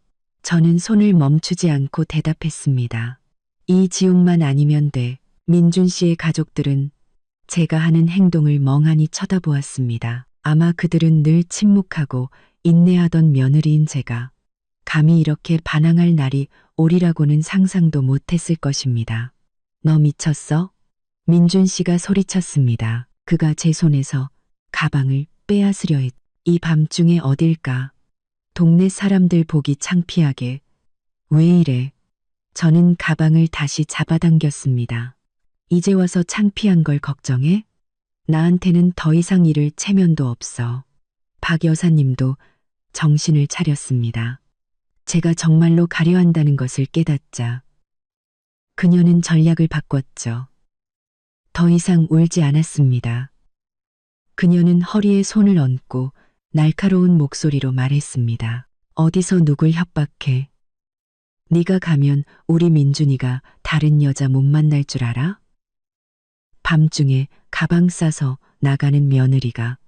저는 손을 멈추지 않고 대답했습니다. 이 지옥만 아니면 돼. 민준 씨의 가족들은 제가 하는 행동을 멍하니 쳐다보았습니다. 아마 그들은 늘 침묵하고 인내하던 며느리인 제가 감히 이렇게 반항할 날이 오리라고는 상상도 못했을 것입니다. 너 미쳤어? 민준 씨가 소리쳤습니다. 그가 제 손에서 가방을 빼앗으려 했. 이 밤중에 어딜까? 동네 사람들 보기 창피하게. 왜 이래? 저는 가방을 다시 잡아당겼습니다. 이제 와서 창피한 걸 걱정해? 나한테는 더 이상 잃을 체면도 없어. 박 여사님도 정신을 차렸습니다. 제가 정말로 가려 한다는 것을 깨닫자. 그녀는 전략을 바꿨죠. 더 이상 울지 않았습니다. 그녀는 허리에 손을 얹고 날카로운 목소리로 말했습니다. 어디서 누굴 협박해? 네가 가면 우리 민준이가 다른 여자 못 만날 줄 알아? 밤중에 가방 싸서 나가는 며느리가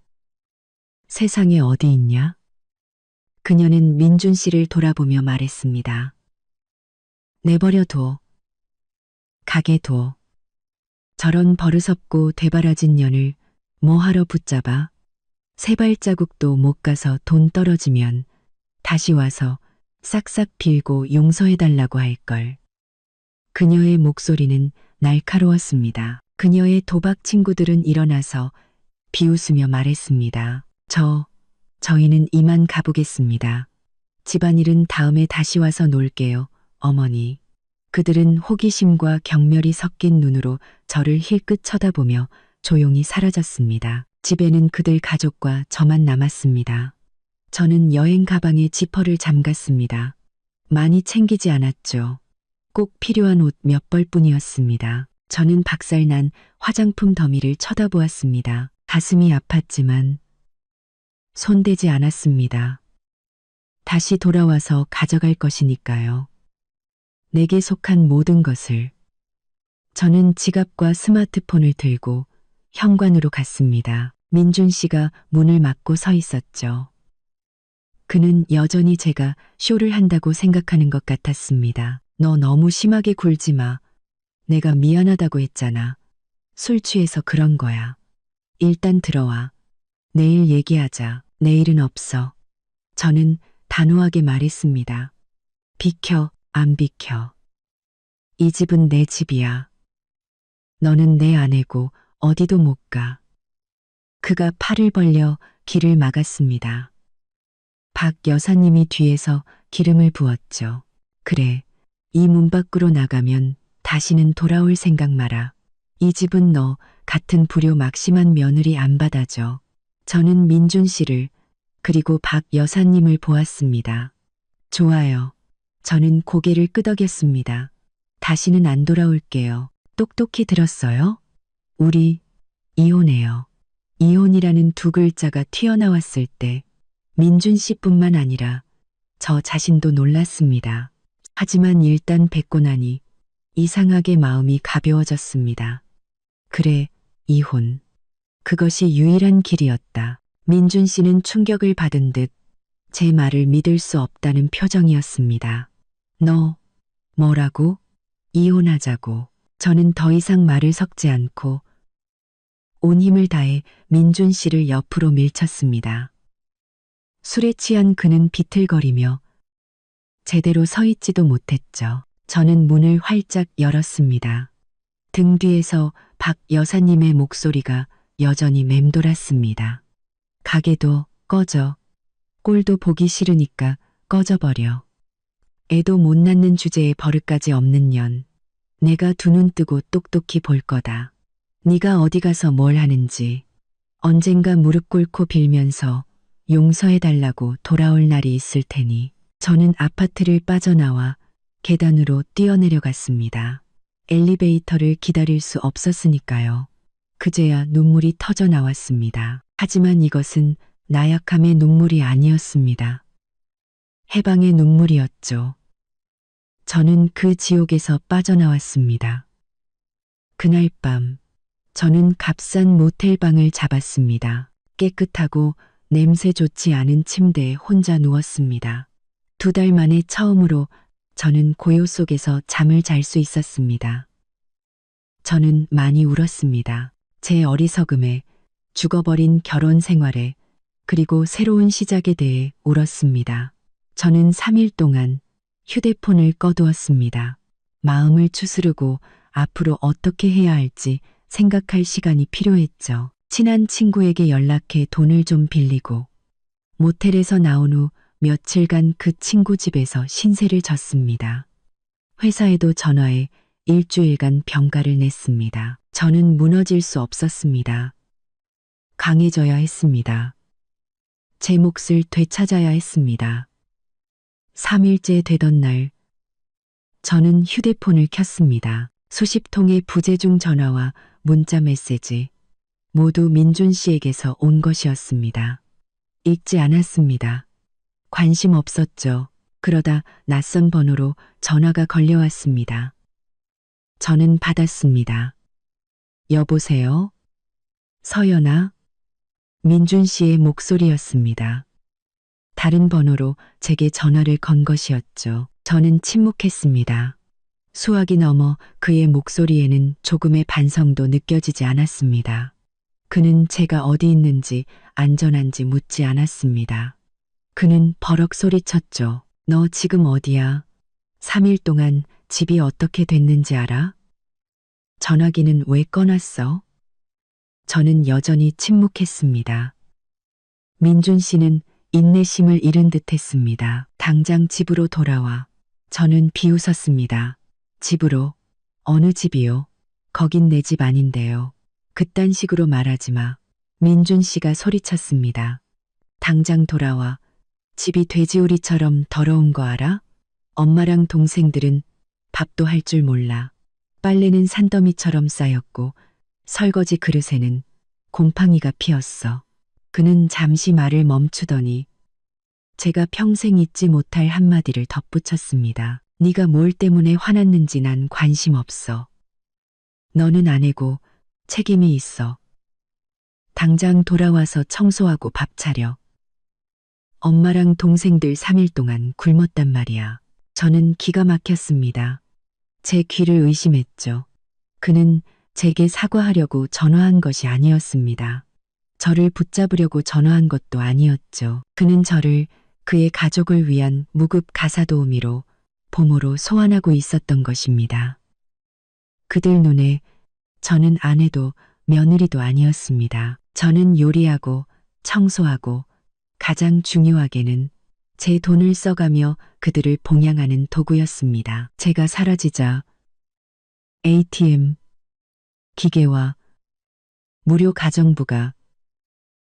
세상에 어디 있냐? 그녀는 민준 씨를 돌아보며 말했습니다. 내버려 둬. 가게 둬. 저런 버릇없고 되바라진 년을 뭐하러 붙잡아? 3발자국도 못 가서 돈 떨어지면 다시 와서 싹싹 빌고 용서해달라고 할걸. 그녀의 목소리는 날카로웠습니다. 그녀의 도박 친구들은 일어나서 비웃으며 말했습니다. 저희는 이만 가보겠습니다. 집안일은 다음에 다시 와서 놀게요, 어머니. 그들은 호기심과 경멸이 섞인 눈으로 저를 힐끗 쳐다보며 조용히 사라졌습니다. 집에는 그들 가족과 저만 남았습니다. 저는 여행 가방에 지퍼를 잠갔습니다. 많이 챙기지 않았죠. 꼭 필요한 옷 몇 벌뿐이었습니다. 저는 박살난 화장품 더미를 쳐다보았습니다. 가슴이 아팠지만 손대지 않았습니다. 다시 돌아와서 가져갈 것이니까요. 내게 속한 모든 것을. 저는 지갑과 스마트폰을 들고 현관으로 갔습니다. 민준 씨가 문을 막고 서 있었죠. 그는 여전히 제가 쇼를 한다고 생각하는 것 같았습니다. 너 너무 심하게 굴지 마. 내가 미안하다고 했잖아. 술 취해서 그런 거야. 일단 들어와. 내일 얘기하자. 내일은 없어. 저는 단호하게 말했습니다. 비켜, 안 비켜. 이 집은 내 집이야. 너는 내 아내고 어디도 못 가. 그가 팔을 벌려 길을 막았습니다. 박 여사님이 뒤에서 기름을 부었죠. 그래, 이 문 밖으로 나가면 다시는 돌아올 생각 마라. 이 집은 너 같은 불효 막심한 며느리 안 받아줘. 저는 민준 씨를 그리고 박 여사님을 보았습니다. 좋아요. 저는 고개를 끄덕였습니다. 다시는 안 돌아올게요. 똑똑히 들었어요? 우리 이혼해요. 이혼이라는 두 글자가 튀어나왔을 때 민준 씨뿐만 아니라 저 자신도 놀랐습니다. 하지만 일단 뵙고 나니 이상하게 마음이 가벼워졌습니다. 그래, 이혼. 그것이 유일한 길이었다. 민준 씨는 충격을 받은 듯 제 말을 믿을 수 없다는 표정이었습니다. 너, 뭐라고? 이혼하자고. 저는 더 이상 말을 섞지 않고 온 힘을 다해 민준 씨를 옆으로 밀쳤습니다. 술에 취한 그는 비틀거리며 제대로 서 있지도 못했죠. 저는 문을 활짝 열었습니다. 등 뒤에서 박 여사님의 목소리가 여전히 맴돌았습니다. 가게도 꺼져. 꼴도 보기 싫으니까 꺼져버려. 애도 못 낳는 주제에 버릇까지 없는 년. 내가 두 눈 뜨고 똑똑히 볼 거다. 네가 어디 가서 뭘 하는지 언젠가 무릎 꿇고 빌면서 용서해달라고 돌아올 날이 있을 테니. 저는 아파트를 빠져나와 계단으로 뛰어내려갔습니다. 엘리베이터를 기다릴 수 없었으니까요. 그제야 눈물이 터져 나왔습니다. 하지만 이것은 나약함의 눈물이 아니었습니다. 해방의 눈물이었죠. 저는 그 지옥에서 빠져나왔습니다. 그날 밤 저는 값싼 모텔방을 잡았습니다. 깨끗하고 냄새 좋지 않은 침대에 혼자 누웠습니다. 2달 만에 처음으로 저는 고요 속에서 잠을 잘 수 있었습니다. 저는 많이 울었습니다. 제 어리석음에, 죽어버린 결혼 생활에, 그리고 새로운 시작에 대해 울었습니다. 저는 3일 동안 휴대폰을 꺼두었습니다. 마음을 추스르고 앞으로 어떻게 해야 할지 생각할 시간이 필요했죠. 친한 친구에게 연락해 돈을 좀 빌리고 모텔에서 나온 후 며칠간 그 친구 집에서 신세를 졌습니다. 회사에도 전화해 일주일간 병가를 냈습니다. 저는 무너질 수 없었습니다. 강해져야 했습니다. 제 몫을 되찾아야 했습니다. 3일째 되던 날, 저는 휴대폰을 켰습니다. 수십 통의 부재중 전화와 문자 메시지, 모두 민준 씨에게서 온 것이었습니다. 읽지 않았습니다. 관심 없었죠. 그러다 낯선 번호로 전화가 걸려왔습니다. 저는 받았습니다. 여보세요? 서연아? 민준 씨의 목소리였습니다. 다른 번호로 제게 전화를 건 것이었죠. 저는 침묵했습니다. 수학이 넘어 그의 목소리에는 조금의 반성도 느껴지지 않았습니다. 그는 제가 어디 있는지 안전한지 묻지 않았습니다. 그는 버럭 소리쳤죠. 너 지금 어디야? 3일 동안 집이 어떻게 됐는지 알아? 전화기는 왜 꺼놨어? 저는 여전히 침묵했습니다. 민준 씨는 인내심을 잃은 듯 했습니다. 당장 집으로 돌아와. 저는 비웃었습니다. 집으로? 어느 집이요? 거긴 내 집 아닌데요. 그딴 식으로 말하지 마. 민준 씨가 소리쳤습니다. 당장 돌아와. 집이 돼지우리처럼 더러운 거 알아? 엄마랑 동생들은 밥도 할 줄 몰라. 빨래는 산더미처럼 쌓였고 설거지 그릇에는 곰팡이가 피었어. 그는 잠시 말을 멈추더니 제가 평생 잊지 못할 한마디를 덧붙였습니다. 네가 뭘 때문에 화났는지 난 관심 없어. 너는 아내고 책임이 있어. 당장 돌아와서 청소하고 밥 차려. 엄마랑 동생들 3일 동안 굶었단 말이야. 저는 기가 막혔습니다. 제 귀를 의심했죠. 그는 제게 사과하려고 전화한 것이 아니었습니다. 저를 붙잡으려고 전화한 것도 아니었죠. 그는 저를 그의 가족을 위한 무급 가사도우미로 보모로 소환하고 있었던 것입니다. 그들 눈에 저는 아내도 며느리도 아니었습니다. 저는 요리하고 청소하고 가장 중요하게는 제 돈을 써가며 그들을 봉양하는 도구였습니다. 제가 사라지자 ATM, 기계와 무료 가정부가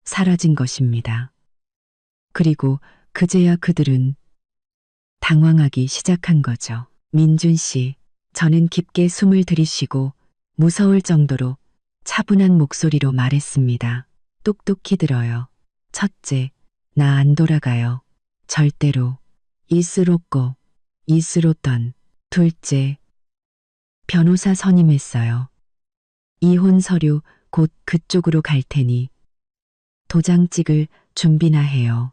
사라진 것입니다. 그리고 그제야 그들은 당황하기 시작한 거죠. 민준 씨, 저는 깊게 숨을 들이쉬고 무서울 정도로 차분한 목소리로 말했습니다. 똑똑히 들어요. 첫째, 나 안 돌아가요. 절대로. 이스로꼬, 이스로던. 둘째, 변호사 선임했어요. 이혼 서류 곧 그쪽으로 갈 테니 도장 찍을 준비나 해요.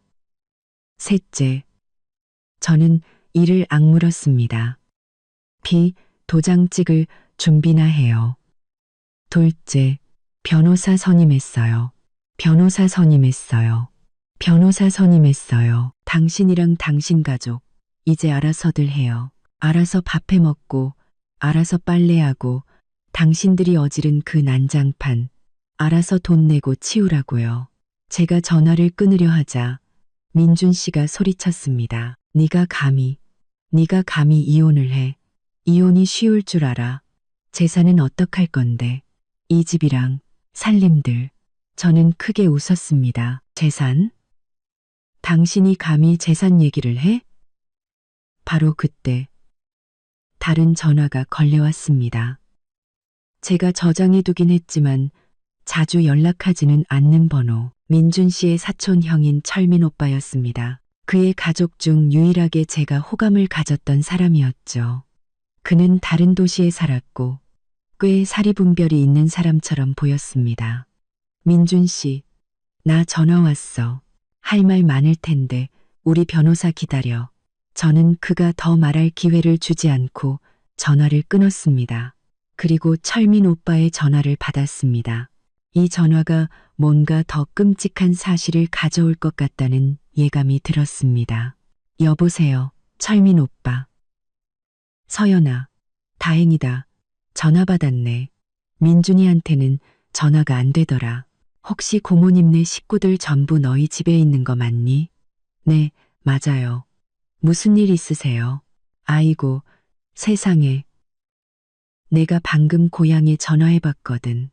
셋째, 저는 이를 악물었습니다. 도장 찍을 준비나 해요. 둘째, 변호사 선임했어요. 변호사 선임했어요. 변호사 선임했어요. 당신이랑 당신 가족, 이제 알아서들 해요. 알아서 밥해 먹고, 알아서 빨래하고, 당신들이 어지른 그 난장판, 알아서 돈 내고 치우라고요. 제가 전화를 끊으려 하자 민준 씨가 소리쳤습니다. 네가 감히 이혼을 해. 이혼이 쉬울 줄 알아. 재산은 어떡할 건데. 이 집이랑 살림들. 저는 크게 웃었습니다. 재산? 당신이 감히 재산 얘기를 해? 바로 그때 다른 전화가 걸려왔습니다. 제가 저장해두긴 했지만 자주 연락하지는 않는 번호. 민준 씨의 사촌 형인 철민 오빠였습니다. 그의 가족 중 유일하게 제가 호감을 가졌던 사람이었죠. 그는 다른 도시에 살았고 꽤 사리분별이 있는 사람처럼 보였습니다. 민준 씨, 나 전화 왔어. 할 말 많을 텐데 우리 변호사 기다려. 저는 그가 더 말할 기회를 주지 않고 전화를 끊었습니다. 그리고 철민 오빠의 전화를 받았습니다. 이 전화가 뭔가 더 끔찍한 사실을 가져올 것 같다는 예감이 들었습니다. 여보세요, 철민 오빠. 서연아, 다행이다. 전화 받았네. 민준이한테는 전화가 안 되더라. 혹시 고모님네 식구들 전부 너희 집에 있는 거 맞니? 네, 맞아요. 무슨 일 있으세요? 아이고, 세상에. 내가 방금 고향에 전화해봤거든.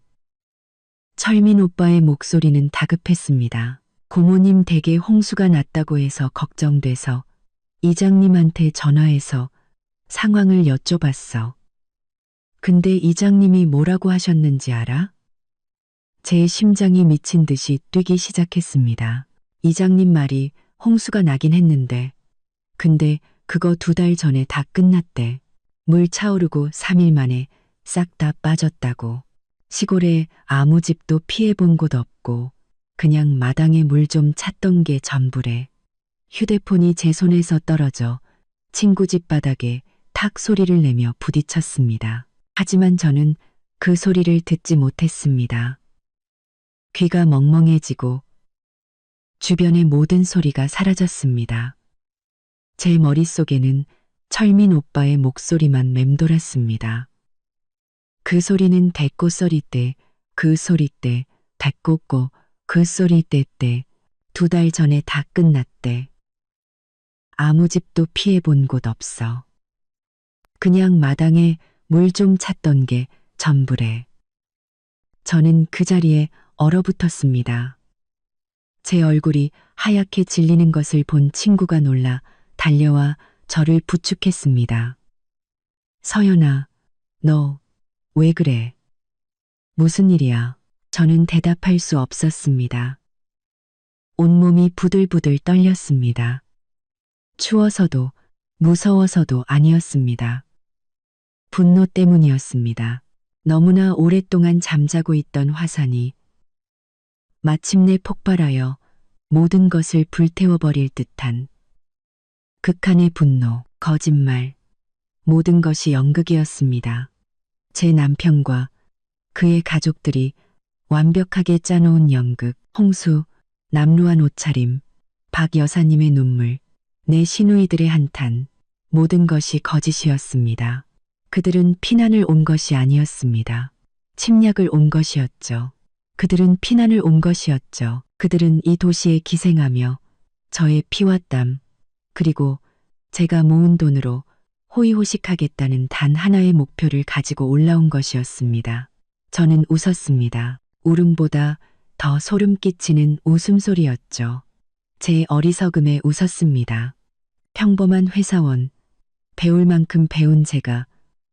철민 오빠의 목소리는 다급했습니다. 고모님 댁에 홍수가 났다고 해서 걱정돼서 이장님한테 전화해서 상황을 여쭤봤어. 근데 이장님이 뭐라고 하셨는지 알아? 제 심장이 미친 듯이 뛰기 시작했습니다. 이장님 말이 홍수가 나긴 했는데, 근데 그거 2달 전에 다 끝났대. 물 차오르고 3일 만에 싹 다 빠졌다고. 시골에 아무 집도 피해본 곳 없고 그냥 마당에 물 좀 찼던 게 전부래. 휴대폰이 제 손에서 떨어져 친구 집 바닥에 탁 소리를 내며 부딪혔습니다. 하지만 저는 그 소리를 듣지 못했습니다. 귀가 멍멍해지고 주변의 모든 소리가 사라졌습니다. 제 머릿속에는 철민 오빠의 목소리만 맴돌았습니다. 그 소리는 대꼬 소리 때, 그 소리 때, 대꼬꼬, 그 소리 때 2달 전에 다 끝났대. 아무 집도 피해본 곳 없어. 그냥 마당에 물 좀 찼던 게 전부래. 저는 그 자리에 얼어붙었습니다. 제 얼굴이 하얗게 질리는 것을 본 친구가 놀라 달려와 저를 부축했습니다. 서연아, 너 왜 그래? 무슨 일이야? 저는 대답할 수 없었습니다. 온몸이 부들부들 떨렸습니다. 추워서도 무서워서도 아니었습니다. 분노 때문이었습니다. 너무나 오랫동안 잠자고 있던 화산이 마침내 폭발하여 모든 것을 불태워버릴 듯한 극한의 분노, 거짓말, 모든 것이 연극이었습니다. 제 남편과 그의 가족들이 완벽하게 짜놓은 연극, 홍수, 남루한 옷차림, 박 여사님의 눈물, 내 시누이들의 한탄, 모든 것이 거짓이었습니다. 그들은 피난을 온 것이 아니었습니다. 침략을 온 것이었죠. 그들은 피난을 온 것이었죠. 그들은 이 도시에 기생하며 저의 피와 땀, 그리고 제가 모은 돈으로 호의호식하겠다는 단 하나의 목표를 가지고 올라온 것이었습니다. 저는 웃었습니다. 울음보다 더 소름 끼치는 웃음소리였죠. 제 어리석음에 웃었습니다. 평범한 회사원, 배울 만큼 배운 제가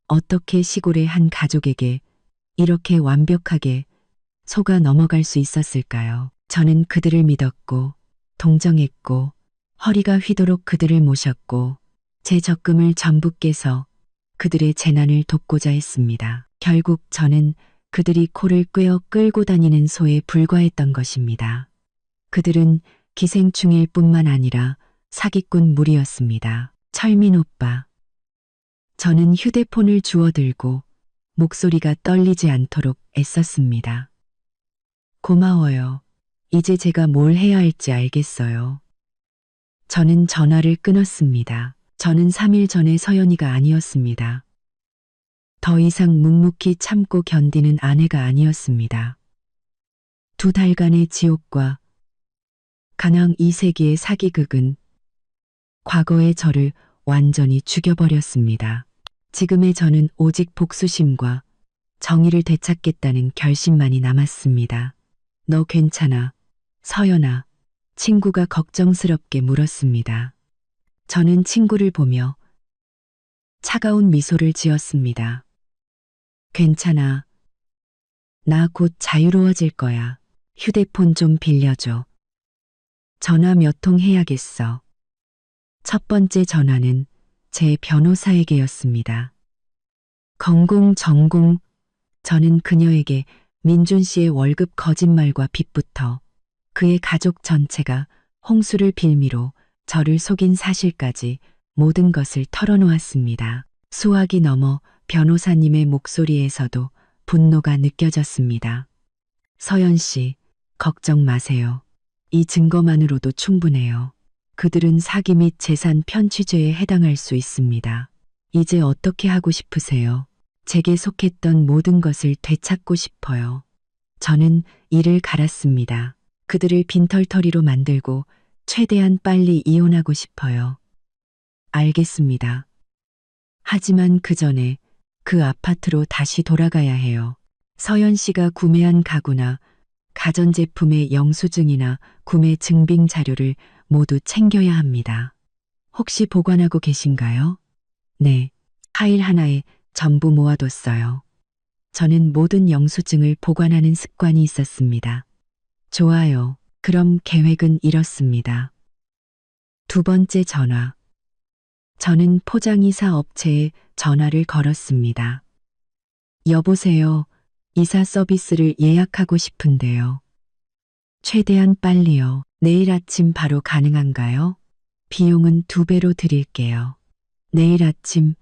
어떻게 시골의 한 가족에게 이렇게 완벽하게 속아 넘어갈 수 있었을까요? 저는 그들을 믿었고, 동정했고, 허리가 휘도록 그들을 모셨고, 제 적금을 전부 깨서 그들의 재난을 돕고자 했습니다. 결국 저는 그들이 코를 꿰어 끌고 다니는 소에 불과했던 것입니다. 그들은 기생충일 뿐만 아니라 사기꾼 무리였습니다. 철민 오빠. 저는 휴대폰을 주워들고 목소리가 떨리지 않도록 애썼습니다. 고마워요. 이제 제가 뭘 해야 할지 알겠어요. 저는 전화를 끊었습니다. 저는 3일 전에 서연이가 아니었습니다. 더 이상 묵묵히 참고 견디는 아내가 아니었습니다. 2달간의 지옥과 가낭 2세기의 사기극은 과거의 저를 완전히 죽여버렸습니다. 지금의 저는 오직 복수심과 정의를 되찾겠다는 결심만이 남았습니다. 너 괜찮아, 서연아? 친구가 걱정스럽게 물었습니다. 저는 친구를 보며 차가운 미소를 지었습니다. 괜찮아. 나 곧 자유로워질 거야. 휴대폰 좀 빌려줘. 전화 몇 통 해야겠어. 첫 번째 전화는 제 변호사에게였습니다. 건공정공. 저는 그녀에게 민준 씨의 월급 거짓말과 빚부터 그의 가족 전체가 홍수를 빌미로 저를 속인 사실까지 모든 것을 털어놓았습니다. 수화기 넘어 변호사님의 목소리에서도 분노가 느껴졌습니다. 서연 씨, 걱정 마세요. 이 증거만으로도 충분해요. 그들은 사기 및 재산 편취죄에 해당할 수 있습니다. 이제 어떻게 하고 싶으세요? 제게 속했던 모든 것을 되찾고 싶어요. 저는 이를 갈았습니다. 그들을 빈털터리로 만들고 최대한 빨리 이혼하고 싶어요. 알겠습니다. 하지만 그 전에 그 아파트로 다시 돌아가야 해요. 서연 씨가 구매한 가구나 가전제품의 영수증이나 구매 증빙 자료를 모두 챙겨야 합니다. 혹시 보관하고 계신가요? 네, 파일 하나에 전부 모아뒀어요. 저는 모든 영수증을 보관하는 습관이 있었습니다. 좋아요. 그럼 계획은 이렇습니다. 2번째 전화. 저는 포장이사 업체에 전화를 걸었습니다. 여보세요. 이사 서비스를 예약하고 싶은데요. 최대한 빨리요. 내일 아침 바로 가능한가요? 비용은 2배로 드릴게요. 내일 아침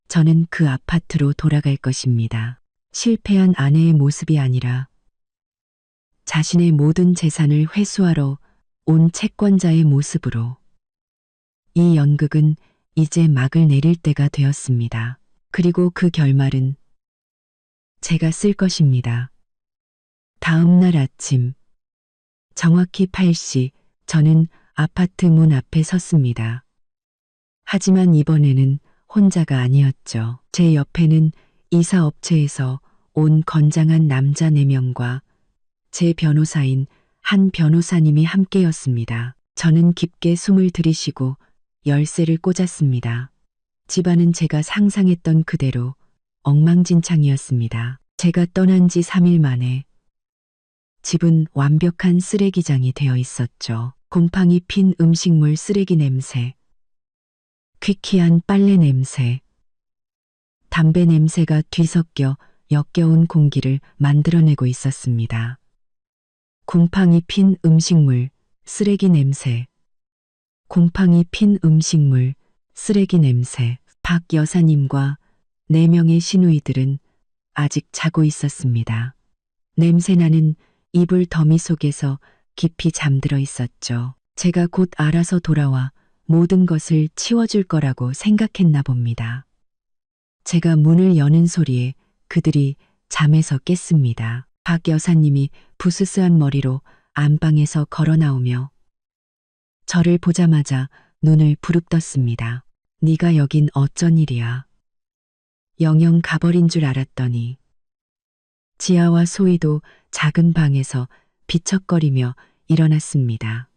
저는 그 아파트로 돌아갈 것입니다. 실패한 아내의 모습이 아니라 자신의 모든 재산을 회수하러 온 채권자의 모습으로. 이 연극은 이제 막을 내릴 때가 되었습니다. 그리고 그 결말은 제가 쓸 것입니다. 다음 날 아침 정확히 8시 저는 아파트 문 앞에 섰습니다. 하지만 이번에는 혼자가 아니었죠. 제 옆에는 이사업체에서 온 건장한 남자 4명과 제 변호사인 한 변호사님이 함께였습니다. 저는 깊게 숨을 들이쉬고 열쇠를 꽂았습니다. 집안은 제가 상상했던 그대로 엉망진창이었습니다. 제가 떠난 지 3일 만에 집은 완벽한 쓰레기장이 되어 있었죠. 곰팡이 핀 음식물 쓰레기 냄새, 퀴퀴한 빨래 냄새, 담배 냄새가 뒤섞여 역겨운 공기를 만들어내고 있었습니다. 곰팡이 핀 음식물, 쓰레기 냄새. 곰팡이 핀 음식물, 쓰레기 냄새. 박 여사님과 4명의 시누이들은 아직 자고 있었습니다. 냄새나는 이불 더미 속에서 깊이 잠들어 있었죠. 제가 곧 알아서 돌아와 모든 것을 치워줄 거라고 생각했나 봅니다. 제가 문을 여는 소리에 그들이 잠에서 깼습니다. 박 여사님이 부스스한 머리로 안방에서 걸어 나오며 저를 보자마자 눈을 부릅떴습니다. 네가 여긴 어쩐 일이야. 영영 가버린 줄 알았더니. 지아와 소희도 작은 방에서 비척거리며 일어났습니다.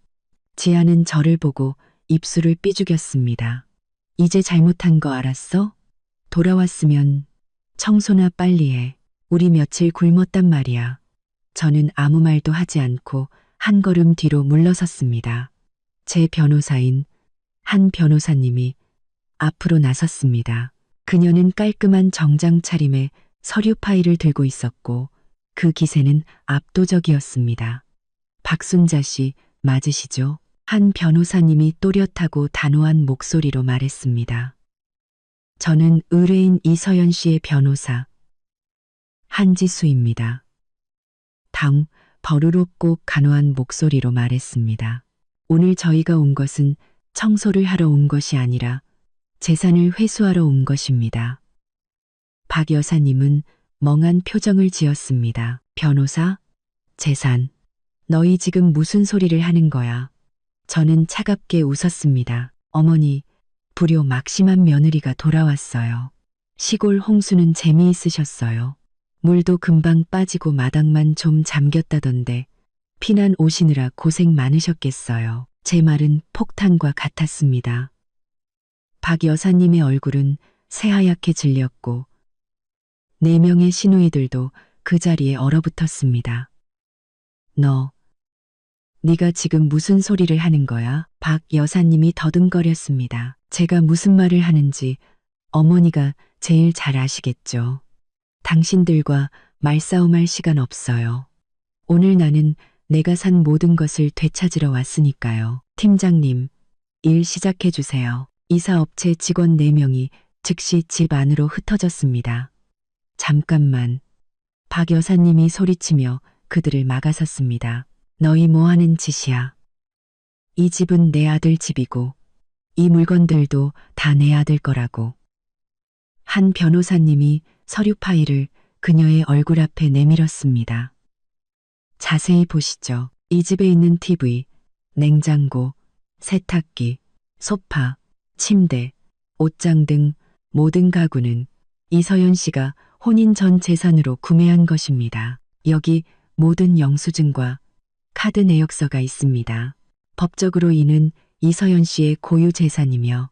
지아는 저를 보고 입술을 삐죽였습니다. 이제 잘못한 거 알았어? 돌아왔으면 청소나 빨리 해. 우리 며칠 굶었단 말이야. 저는 아무 말도 하지 않고 한 걸음 뒤로 물러섰습니다. 제 변호사인 한 변호사님이 앞으로 나섰습니다. 그녀는 깔끔한 정장 차림에 서류 파일을 들고 있었고 그 기세는 압도적이었습니다. 박순자 씨 맞으시죠? 한 변호사님이 또렷하고 단호한 목소리로 말했습니다. 저는 의뢰인 이서연 씨의 변호사 한지수입니다. 당 버르롭고 간호한 목소리로 말했습니다. 오늘 저희가 온 것은 청소를 하러 온 것이 아니라 재산을 회수하러 온 것입니다. 박 여사님은 멍한 표정을 지었습니다. 변호사? 재산. 너희 지금 무슨 소리를 하는 거야? 저는 차갑게 웃었습니다. 어머니, 불효 막심한 며느리가 돌아왔어요. 시골 홍수는 재미있으셨어요. 물도 금방 빠지고 마당만 좀 잠겼다던데 피난 오시느라 고생 많으셨겠어요. 제 말은 폭탄과 같았습니다. 박 여사님의 얼굴은 새하얗게 질렸고 4명의 시누이들도 그 자리에 얼어붙었습니다. 네가 지금 무슨 소리를 하는 거야? 박 여사님이 더듬거렸습니다. 제가 무슨 말을 하는지 어머니가 제일 잘 아시겠죠. 당신들과 말싸움할 시간 없어요. 오늘 나는 내가 산 모든 것을 되찾으러 왔으니까요. 팀장님, 일 시작해 주세요. 이사업체 직원 4명이 즉시 집 안으로 흩어졌습니다. 잠깐만. 박 여사님이 소리치며 그들을 막아섰습니다. 너희 뭐 하는 짓이야? 이 집은 내 아들 집이고 이 물건들도 다 내 아들 거라고. 한 변호사님이 서류 파일을 그녀의 얼굴 앞에 내밀었습니다. 자세히 보시죠. 이 집에 있는 TV, 냉장고, 세탁기, 소파, 침대, 옷장 등 모든 가구는 이서연 씨가 혼인 전 재산으로 구매한 것입니다. 여기 모든 영수증과 카드 내역서가 있습니다. 법적으로 이는 이서연 씨의 고유 재산이며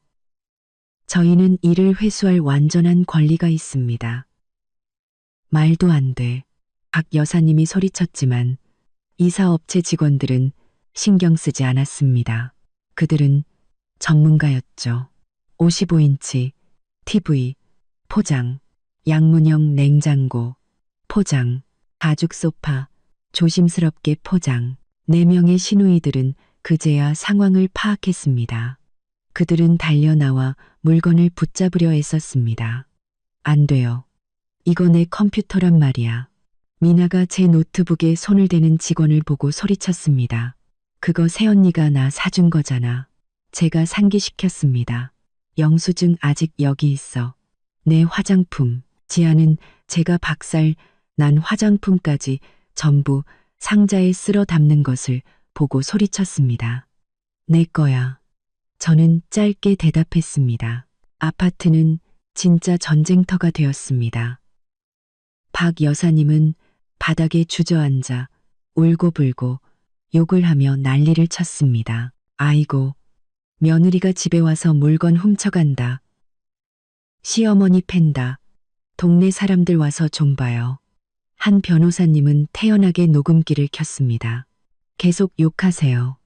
저희는 이를 회수할 완전한 권리가 있습니다. 말도 안 돼. 박 여사님이 소리쳤지만 이사업체 직원들은 신경 쓰지 않았습니다. 그들은 전문가였죠. 55인치, TV, 포장, 양문형 냉장고, 포장, 가죽 소파, 조심스럽게 포장. 4명의 시누이들은 그제야 상황을 파악했습니다. 그들은 달려나와 물건을 붙잡으려 애썼습니다. 안 돼요. 이거 내 컴퓨터란 말이야. 미나가 제 노트북에 손을 대는 직원을 보고 소리쳤습니다. 그거 새언니가 나 사준 거잖아. 제가 상기시켰습니다. 영수증 아직 여기 있어. 내 화장품. 지아는 제가 박살 난 화장품까지 전부 상자에 쓸어 담는 것을 보고 소리쳤습니다. 내 거야. 저는 짧게 대답했습니다. 아파트는 진짜 전쟁터가 되었습니다. 박 여사님은 바닥에 주저앉아 울고불고 욕을 하며 난리를 쳤습니다. 아이고, 며느리가 집에 와서 물건 훔쳐간다. 시어머니 팬다. 동네 사람들 와서 좀 봐요. 한 변호사님은 태연하게 녹음기를 켰습니다. 계속 욕하세요.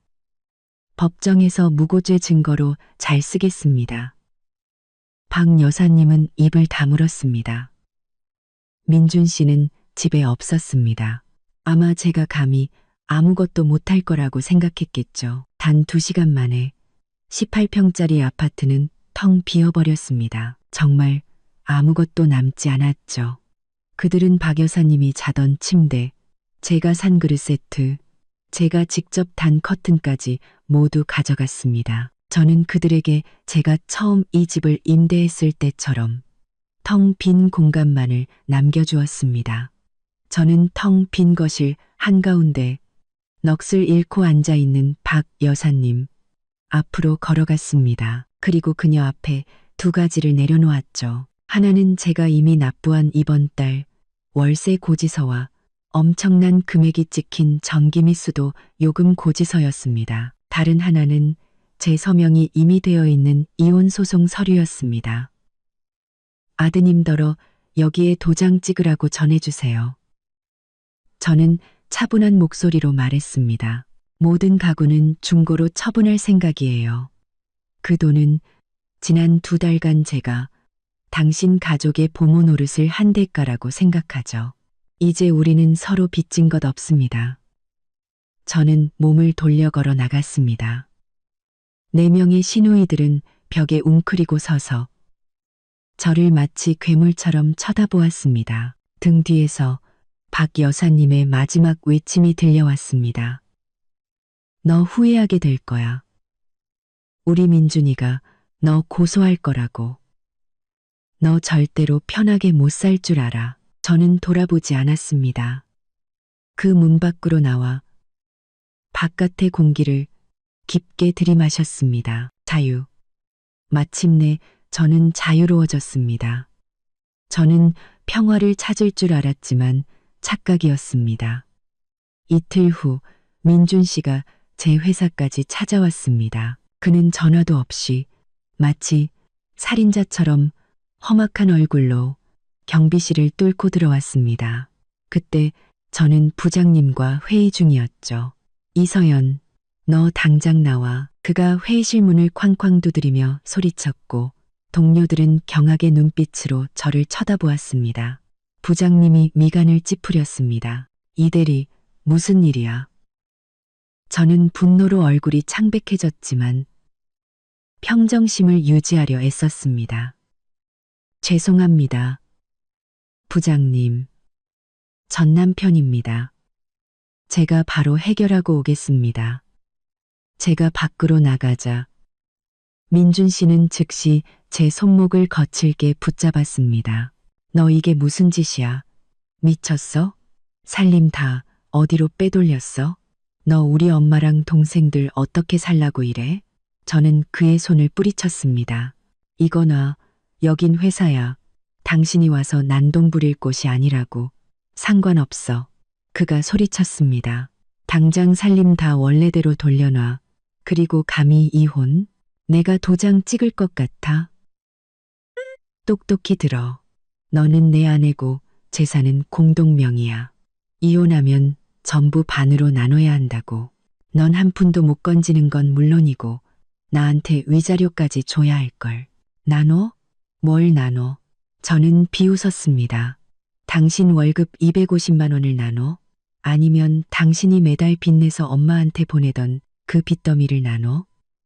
법정에서 무고죄 증거로 잘 쓰겠습니다. 박 여사님은 입을 다물었습니다. 민준 씨는 집에 없었습니다. 아마 제가 감히 아무것도 못할 거라고 생각했겠죠. 단 2시간 만에 18평짜리 아파트는 텅 비어버렸습니다. 정말 아무것도 남지 않았죠. 그들은 박 여사님이 자던 침대, 제가 산 그릇 세트, 제가 직접 단 커튼까지 모두 가져갔습니다. 저는 그들에게 제가 처음 이 집을 임대했을 때처럼 텅 빈 공간만을 남겨주었습니다. 저는 텅 빈 거실 한가운데 넋을 잃고 앉아있는 박 여사님 앞으로 걸어갔습니다. 그리고 그녀 앞에 두 가지를 내려놓았죠. 하나는 제가 이미 납부한 이번 달 월세 고지서와 엄청난 금액이 찍힌 전기 및 수도 요금 고지서였습니다. 다른 하나는 제 서명이 이미 되어 있는 이혼 소송 서류였습니다. 아드님더러 여기에 도장 찍으라고 전해주세요. 저는 차분한 목소리로 말했습니다. 모든 가구는 중고로 처분할 생각이에요. 그 돈은 지난 2달간 제가 당신 가족의 보모 노릇을 한 대가라고 생각하죠. 이제 우리는 서로 빚진 것 없습니다. 저는 몸을 돌려 걸어 나갔습니다. 4명의 시누이들은 벽에 웅크리고 서서 저를 마치 괴물처럼 쳐다보았습니다. 등 뒤에서 박 여사님의 마지막 외침이 들려왔습니다. 너 후회하게 될 거야. 우리 민준이가 너 고소할 거라고. 너 절대로 편하게 못 살 줄 알아. 저는 돌아보지 않았습니다. 그 문 밖으로 나와 바깥의 공기를 깊게 들이마셨습니다. 자유. 마침내 저는 자유로워졌습니다. 저는 평화를 찾을 줄 알았지만 착각이었습니다. 이틀 후 민준 씨가 제 회사까지 찾아왔습니다. 그는 전화도 없이 마치 살인자처럼 험악한 얼굴로 경비실을 뚫고 들어왔습니다. 그때 저는 부장님과 회의 중이었죠. 이서연, 너 당장 나와. 그가 회의실 문을 쾅쾅 두드리며 소리쳤고 동료들은 경악의 눈빛으로 저를 쳐다보았습니다. 부장님이 미간을 찌푸렸습니다. 이대리, 무슨 일이야? 저는 분노로 얼굴이 창백해졌지만 평정심을 유지하려 애썼습니다. 죄송합니다. 부장님, 전 남편입니다. 제가 바로 해결하고 오겠습니다. 제가 밖으로 나가자 민준 씨는 즉시 제 손목을 거칠게 붙잡았습니다. 너 이게 무슨 짓이야? 미쳤어? 살림 다 어디로 빼돌렸어? 너 우리 엄마랑 동생들 어떻게 살라고 이래? 저는 그의 손을 뿌리쳤습니다. 이거나 여긴 회사야. 당신이 와서 난동 부릴 곳이 아니라고. 상관없어. 그가 소리쳤습니다. 당장 살림 다 원래대로 돌려놔. 그리고 감히 이혼? 내가 도장 찍을 것 같아? 똑똑히 들어. 너는 내 아내고 재산은 공동명의야. 이혼하면 전부 반으로 나눠야 한다고. 넌 한 푼도 못 건지는 건 물론이고 나한테 위자료까지 줘야 할걸. 나눠? 뭘 나눠? 저는 비웃었습니다. 당신 월급 250만 원을 나눠? 아니면 당신이 매달 빚내서 엄마한테 보내던 그 빚더미를 나눠?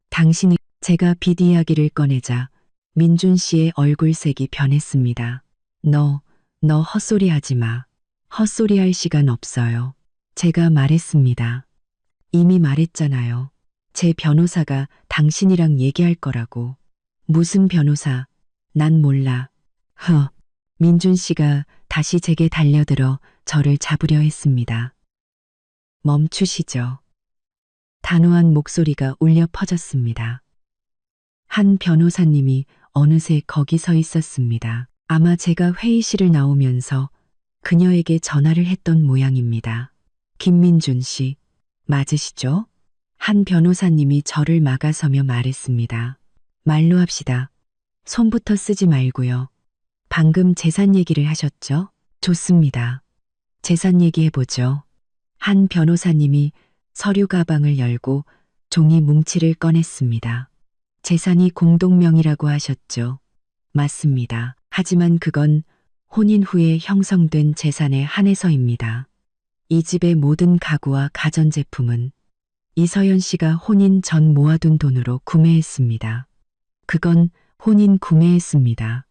당신이 제가 빚 이야기를 꺼내자 민준 씨의 얼굴색이 변했습니다. 너 헛소리 하지 마. 헛소리 할 시간 없어요. 제가 말했습니다. 이미 말했잖아요. 제 변호사가 당신이랑 얘기할 거라고. 무슨 변호사? 난 몰라. 민준 씨가 다시 제게 달려들어 저를 잡으려 했습니다. 멈추시죠. 단호한 목소리가 울려 퍼졌습니다. 한 변호사님이 어느새 거기 서 있었습니다. 아마 제가 회의실을 나오면서 그녀에게 전화를 했던 모양입니다. 김민준 씨, 맞으시죠? 한 변호사님이 저를 막아서며 말했습니다. 말로 합시다. 손부터 쓰지 말고요. 방금 재산 얘기를 하셨죠? 좋습니다. 재산 얘기해보죠. 한 변호사님이 서류 가방을 열고 종이 뭉치를 꺼냈습니다. 재산이 공동명의라고 하셨죠? 맞습니다. 하지만 그건 혼인 후에 형성된 재산에 한해서입니다. 이 집의 모든 가구와 가전제품은 이서연 씨가 혼인 전 모아둔 돈으로 구매했습니다. 그건 혼인 구매했습니다.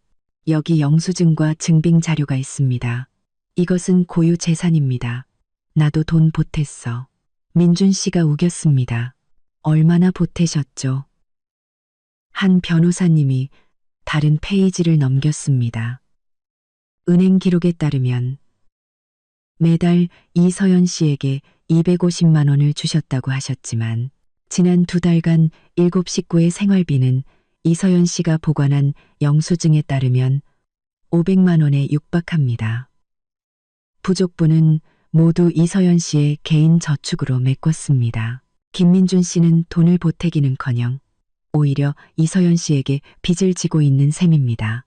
여기 영수증과 증빙 자료가 있습니다. 이것은 고유 재산입니다. 나도 돈 보탰어. 민준 씨가 우겼습니다. 얼마나 보태셨죠? 한 변호사님이 다른 페이지를 넘겼습니다. 은행 기록에 따르면 매달 이서연 씨에게 250만 원을 주셨다고 하셨지만 지난 2달간 7식구의 생활비는 이서연 씨가 보관한 영수증에 따르면 500만 원에 육박합니다. 부족분은 모두 이서연 씨의 개인 저축으로 메꿨습니다. 김민준 씨는 돈을 보태기는커녕 오히려 이서연 씨에게 빚을 지고 있는 셈입니다.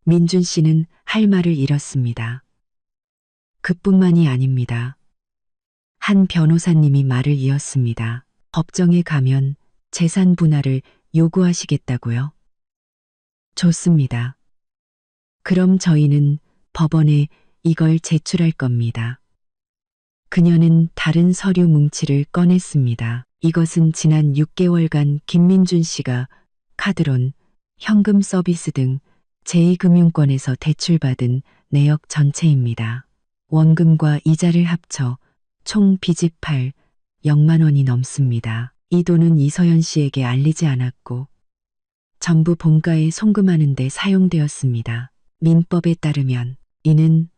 민준 씨는 할 말을 잃었습니다. 그뿐만이 아닙니다. 한 변호사님이 말을 이었습니다. 법정에 가면 재산 분할을 요구하시겠다고요? 좋습니다. 그럼 저희는 법원에 이걸 제출할 겁니다. 그녀는 다른 서류 뭉치를 꺼냈습니다. 이것은 지난 6개월간 김민준 씨가 카드론, 현금 서비스 등 제2금융권에서 대출받은 내역 전체입니다. 원금과 이자를 합쳐 총 빚이 0만 원이 넘습니다. 이 돈은 이서연 씨에게 알리지 않았고 전부 본가에 송금하는 데 사용되었습니다. 민법에 따르면 이는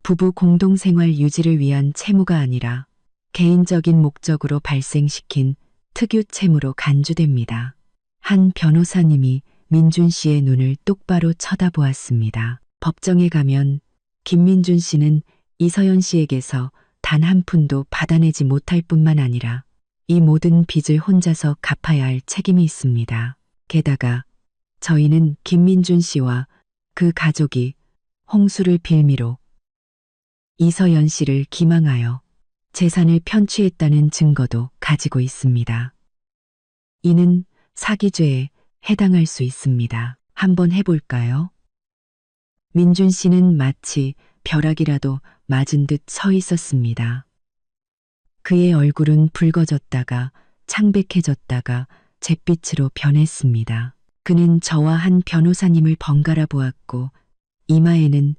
부부 공동생활 유지를 위한 채무가 아니라 개인적인 목적으로 발생시킨 특유 채무로 간주됩니다. 한 변호사님이 민준 씨의 눈을 똑바로 쳐다보았습니다. 법정에 가면 김민준 씨는 이서연 씨에게서 단 한 푼도 받아내지 못할 뿐만 아니라 이 모든 빚을 혼자서 갚아야 할 책임이 있습니다. 게다가 저희는 김민준 씨와 그 가족이 홍수를 빌미로 이서연 씨를 기망하여 재산을 편취했다는 증거도 가지고 있습니다. 이는 사기죄에 해당할 수 있습니다. 한번 해볼까요? 민준 씨는 마치 벼락이라도 맞은 듯 서 있었습니다. 그의 얼굴은 붉어졌다가 창백해졌다가 잿빛으로 변했습니다. 그는 저와 한 변호사님을 번갈아 보았고 이마에는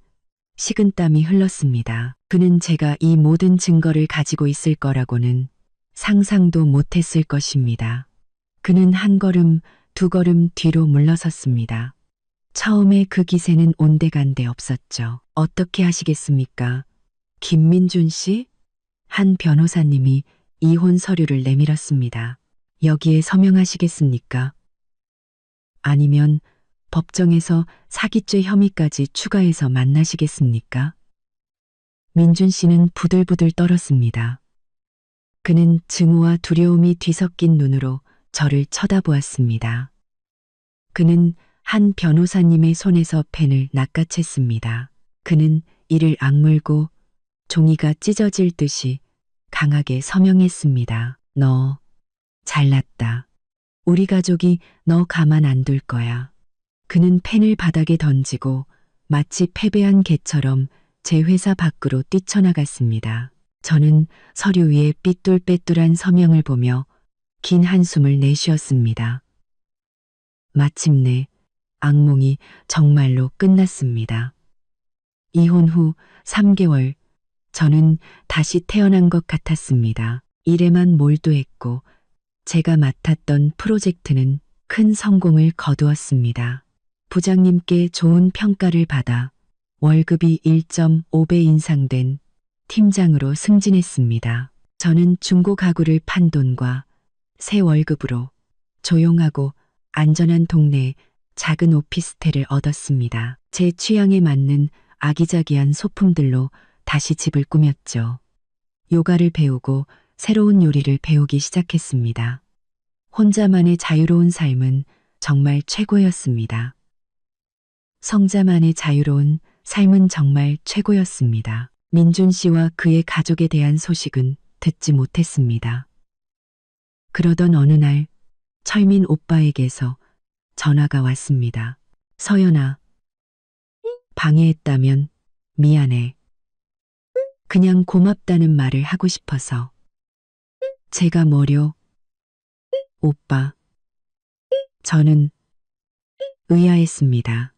식은땀이 흘렀습니다. 그는 제가 이 모든 증거를 가지고 있을 거라고는 상상도 못했을 것입니다. 그는 한 걸음, 두 걸음 뒤로 물러섰습니다. 처음에 그 기세는 온데간데 없었죠. 어떻게 하시겠습니까? 김민준 씨? 한 변호사님이 이혼 서류를 내밀었습니다. 여기에 서명하시겠습니까? 아니면 법정에서 사기죄 혐의까지 추가해서 만나시겠습니까? 민준 씨는 부들부들 떨었습니다. 그는 증오와 두려움이 뒤섞인 눈으로 저를 쳐다보았습니다. 그는 한 변호사님의 손에서 펜을 낚아챘습니다. 그는 이를 악물고 종이가 찢어질 듯이 강하게 서명했습니다. 너 잘났다. 우리 가족이 너 가만 안 둘 거야. 그는 펜을 바닥에 던지고 마치 패배한 개처럼 제 회사 밖으로 뛰쳐나갔습니다. 저는 서류 위에 삐뚤빼뚤한 서명을 보며 긴 한숨을 내쉬었습니다. 마침내 악몽이 정말로 끝났습니다. 이혼 후 3개월 저는 다시 태어난 것 같았습니다. 일에만 몰두했고 제가 맡았던 프로젝트는 큰 성공을 거두었습니다. 부장님께 좋은 평가를 받아 월급이 1.5배 인상된 팀장으로 승진했습니다. 저는 중고 가구를 판 돈과 새 월급으로 조용하고 안전한 동네에 작은 오피스텔을 얻었습니다. 제 취향에 맞는 아기자기한 소품들로 다시 집을 꾸몄죠. 요가를 배우고 새로운 요리를 배우기 시작했습니다. 혼자만의 자유로운 삶은 정말 최고였습니다. 성자만의 자유로운 삶은 정말 최고였습니다. 민준 씨와 그의 가족에 대한 소식은 듣지 못했습니다. 그러던 어느 날 철민 오빠에게서 전화가 왔습니다. 서연아, 방해했다면 미안해. 그냥 고맙다는 말을 하고 싶어서. 제가 뭐려? 오빠. 저는 의아했습니다.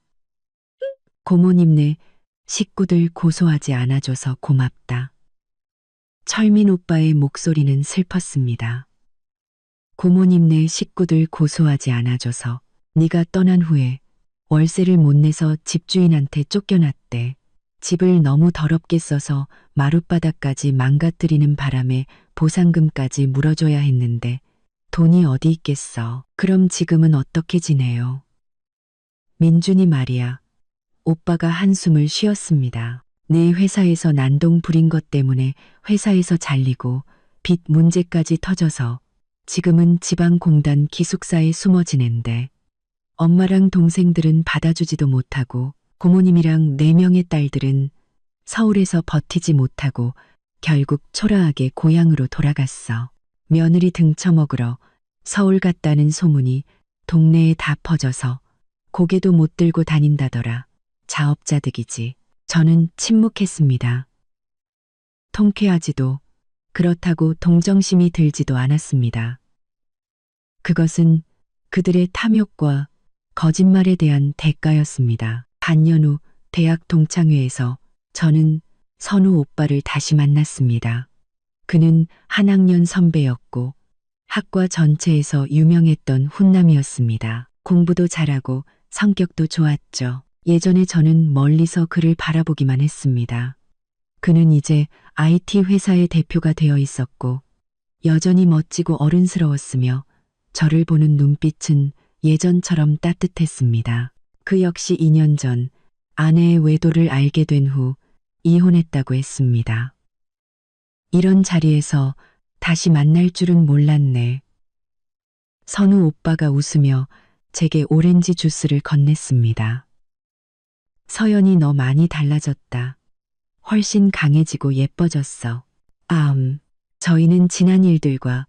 고모님네 식구들 고소하지 않아줘서 고맙다. 철민 오빠의 목소리는 슬펐습니다. 고모님네 식구들 고소하지 않아줘서 네가 떠난 후에 월세를 못 내서 집주인한테 쫓겨났대. 집을 너무 더럽게 써서 마룻바닥까지 망가뜨리는 바람에 보상금까지 물어줘야 했는데 돈이 어디 있겠어. 그럼 지금은 어떻게 지내요? 민준이 말이야. 오빠가 한숨을 쉬었습니다. 내 회사에서 난동 부린 것 때문에 회사에서 잘리고 빚 문제까지 터져서 지금은 지방공단 기숙사에 숨어 지낸대. 엄마랑 동생들은 받아주지도 못하고 고모님이랑 4명의 딸들은 서울에서 버티지 못하고 결국 초라하게 고향으로 돌아갔어. 며느리 등쳐먹으러 서울 갔다는 소문이 동네에 다 퍼져서 고개도 못 들고 다닌다더라. 자업자득이지. 저는 침묵했습니다. 통쾌하지도 그렇다고 동정심이 들지도 않았습니다. 그것은 그들의 탐욕과 거짓말에 대한 대가였습니다. 반년 후 대학 동창회에서 저는 선우 오빠를 다시 만났습니다. 그는 한 학년 선배였고 학과 전체에서 유명했던 훈남이었습니다. 공부도 잘하고 성격도 좋았죠. 예전에 저는 멀리서 그를 바라보기만 했습니다. 그는 이제 IT 회사의 대표가 되어 있었고 여전히 멋지고 어른스러웠으며 저를 보는 눈빛은 예전처럼 따뜻했습니다. 그 역시 2년 전 아내의 외도를 알게 된 후 이혼했다고 했습니다. 이런 자리에서 다시 만날 줄은 몰랐네. 선우 오빠가 웃으며 제게 오렌지 주스를 건넸습니다. 서연이 너 많이 달라졌다. 훨씬 강해지고 예뻐졌어. 저희는 지난 일들과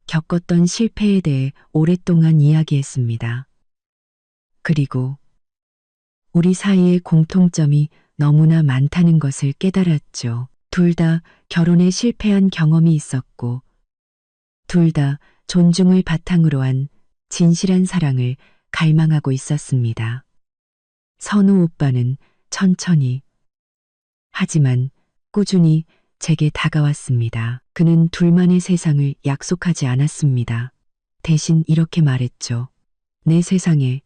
겪었던 실패에 대해 오랫동안 이야기했습니다. 그리고 우리 사이의 공통점이 너무나 많다는 것을 깨달았죠. 둘 다 결혼에 실패한 경험이 있었고, 둘 다 존중을 바탕으로 한 진실한 사랑을 갈망하고 있었습니다. 선우 오빠는 천천히, 하지만 꾸준히 제게 다가왔습니다. 그는 둘만의 세상을 약속하지 않았습니다. 대신 이렇게 말했죠. 내 세상에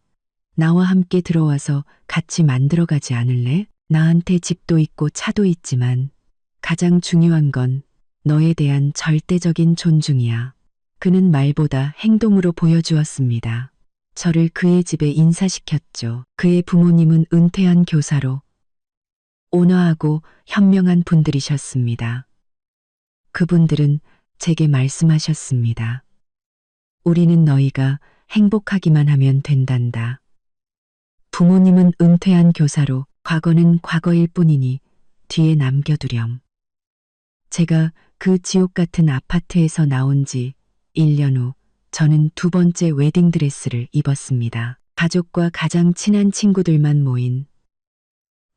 나와 함께 들어와서 같이 만들어가지 않을래? 나한테 집도 있고 차도 있지만 가장 중요한 건 너에 대한 절대적인 존중이야. 그는 말보다 행동으로 보여주었습니다. 저를 그의 집에 인사시켰죠. 그의 부모님은 은퇴한 교사로 온화하고 현명한 분들이셨습니다. 그분들은 제게 말씀하셨습니다. 우리는 너희가 행복하기만 하면 된단다. 부모님은 은퇴한 교사로 과거는 과거일 뿐이니 뒤에 남겨두렴. 제가 그 지옥 같은 아파트에서 나온 지 1년 후 저는 2번째 웨딩드레스를 입었습니다. 가족과 가장 친한 친구들만 모인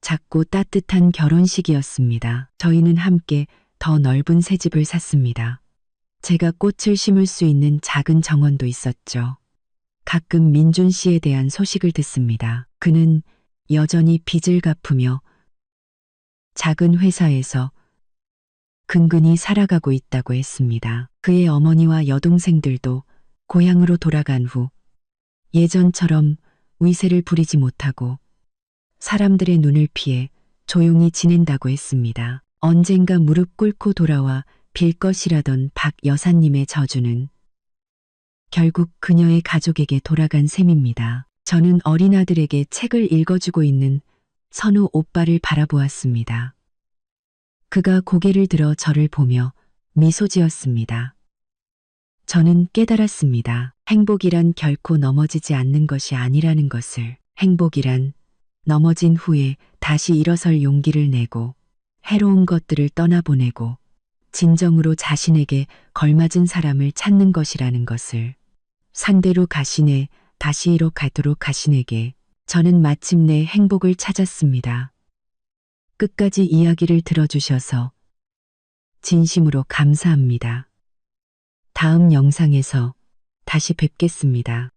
작고 따뜻한 결혼식이었습니다. 저희는 함께 더 넓은 새 집을 샀습니다. 제가 꽃을 심을 수 있는 작은 정원도 있었죠. 가끔 민준 씨에 대한 소식을 듣습니다. 그는 여전히 빚을 갚으며 작은 회사에서 근근히 살아가고 있다고 했습니다. 그의 어머니와 여동생들도 고향으로 돌아간 후 예전처럼 위세를 부리지 못하고 사람들의 눈을 피해 조용히 지낸다고 했습니다. 언젠가 무릎 꿇고 돌아와 빌 것이라던 박 여사님의 저주는 결국 그녀의 가족에게 돌아간 셈입니다. 저는 어린 아들에게 책을 읽어주고 있는 선우 오빠를 바라보았습니다. 그가 고개를 들어 저를 보며 미소 지었습니다. 저는 깨달았습니다. 행복이란 결코 넘어지지 않는 것이 아니라는 것을. 행복이란 넘어진 후에 다시 일어설 용기를 내고 해로운 것들을 떠나보내고 진정으로 자신에게 걸맞은 사람을 찾는 것이라는 것을. 산대로 가시네 다시로 가도록 가시네게 저는 마침내 행복을 찾았습니다. 끝까지 이야기를 들어주셔서 진심으로 감사합니다. 다음 영상에서 다시 뵙겠습니다.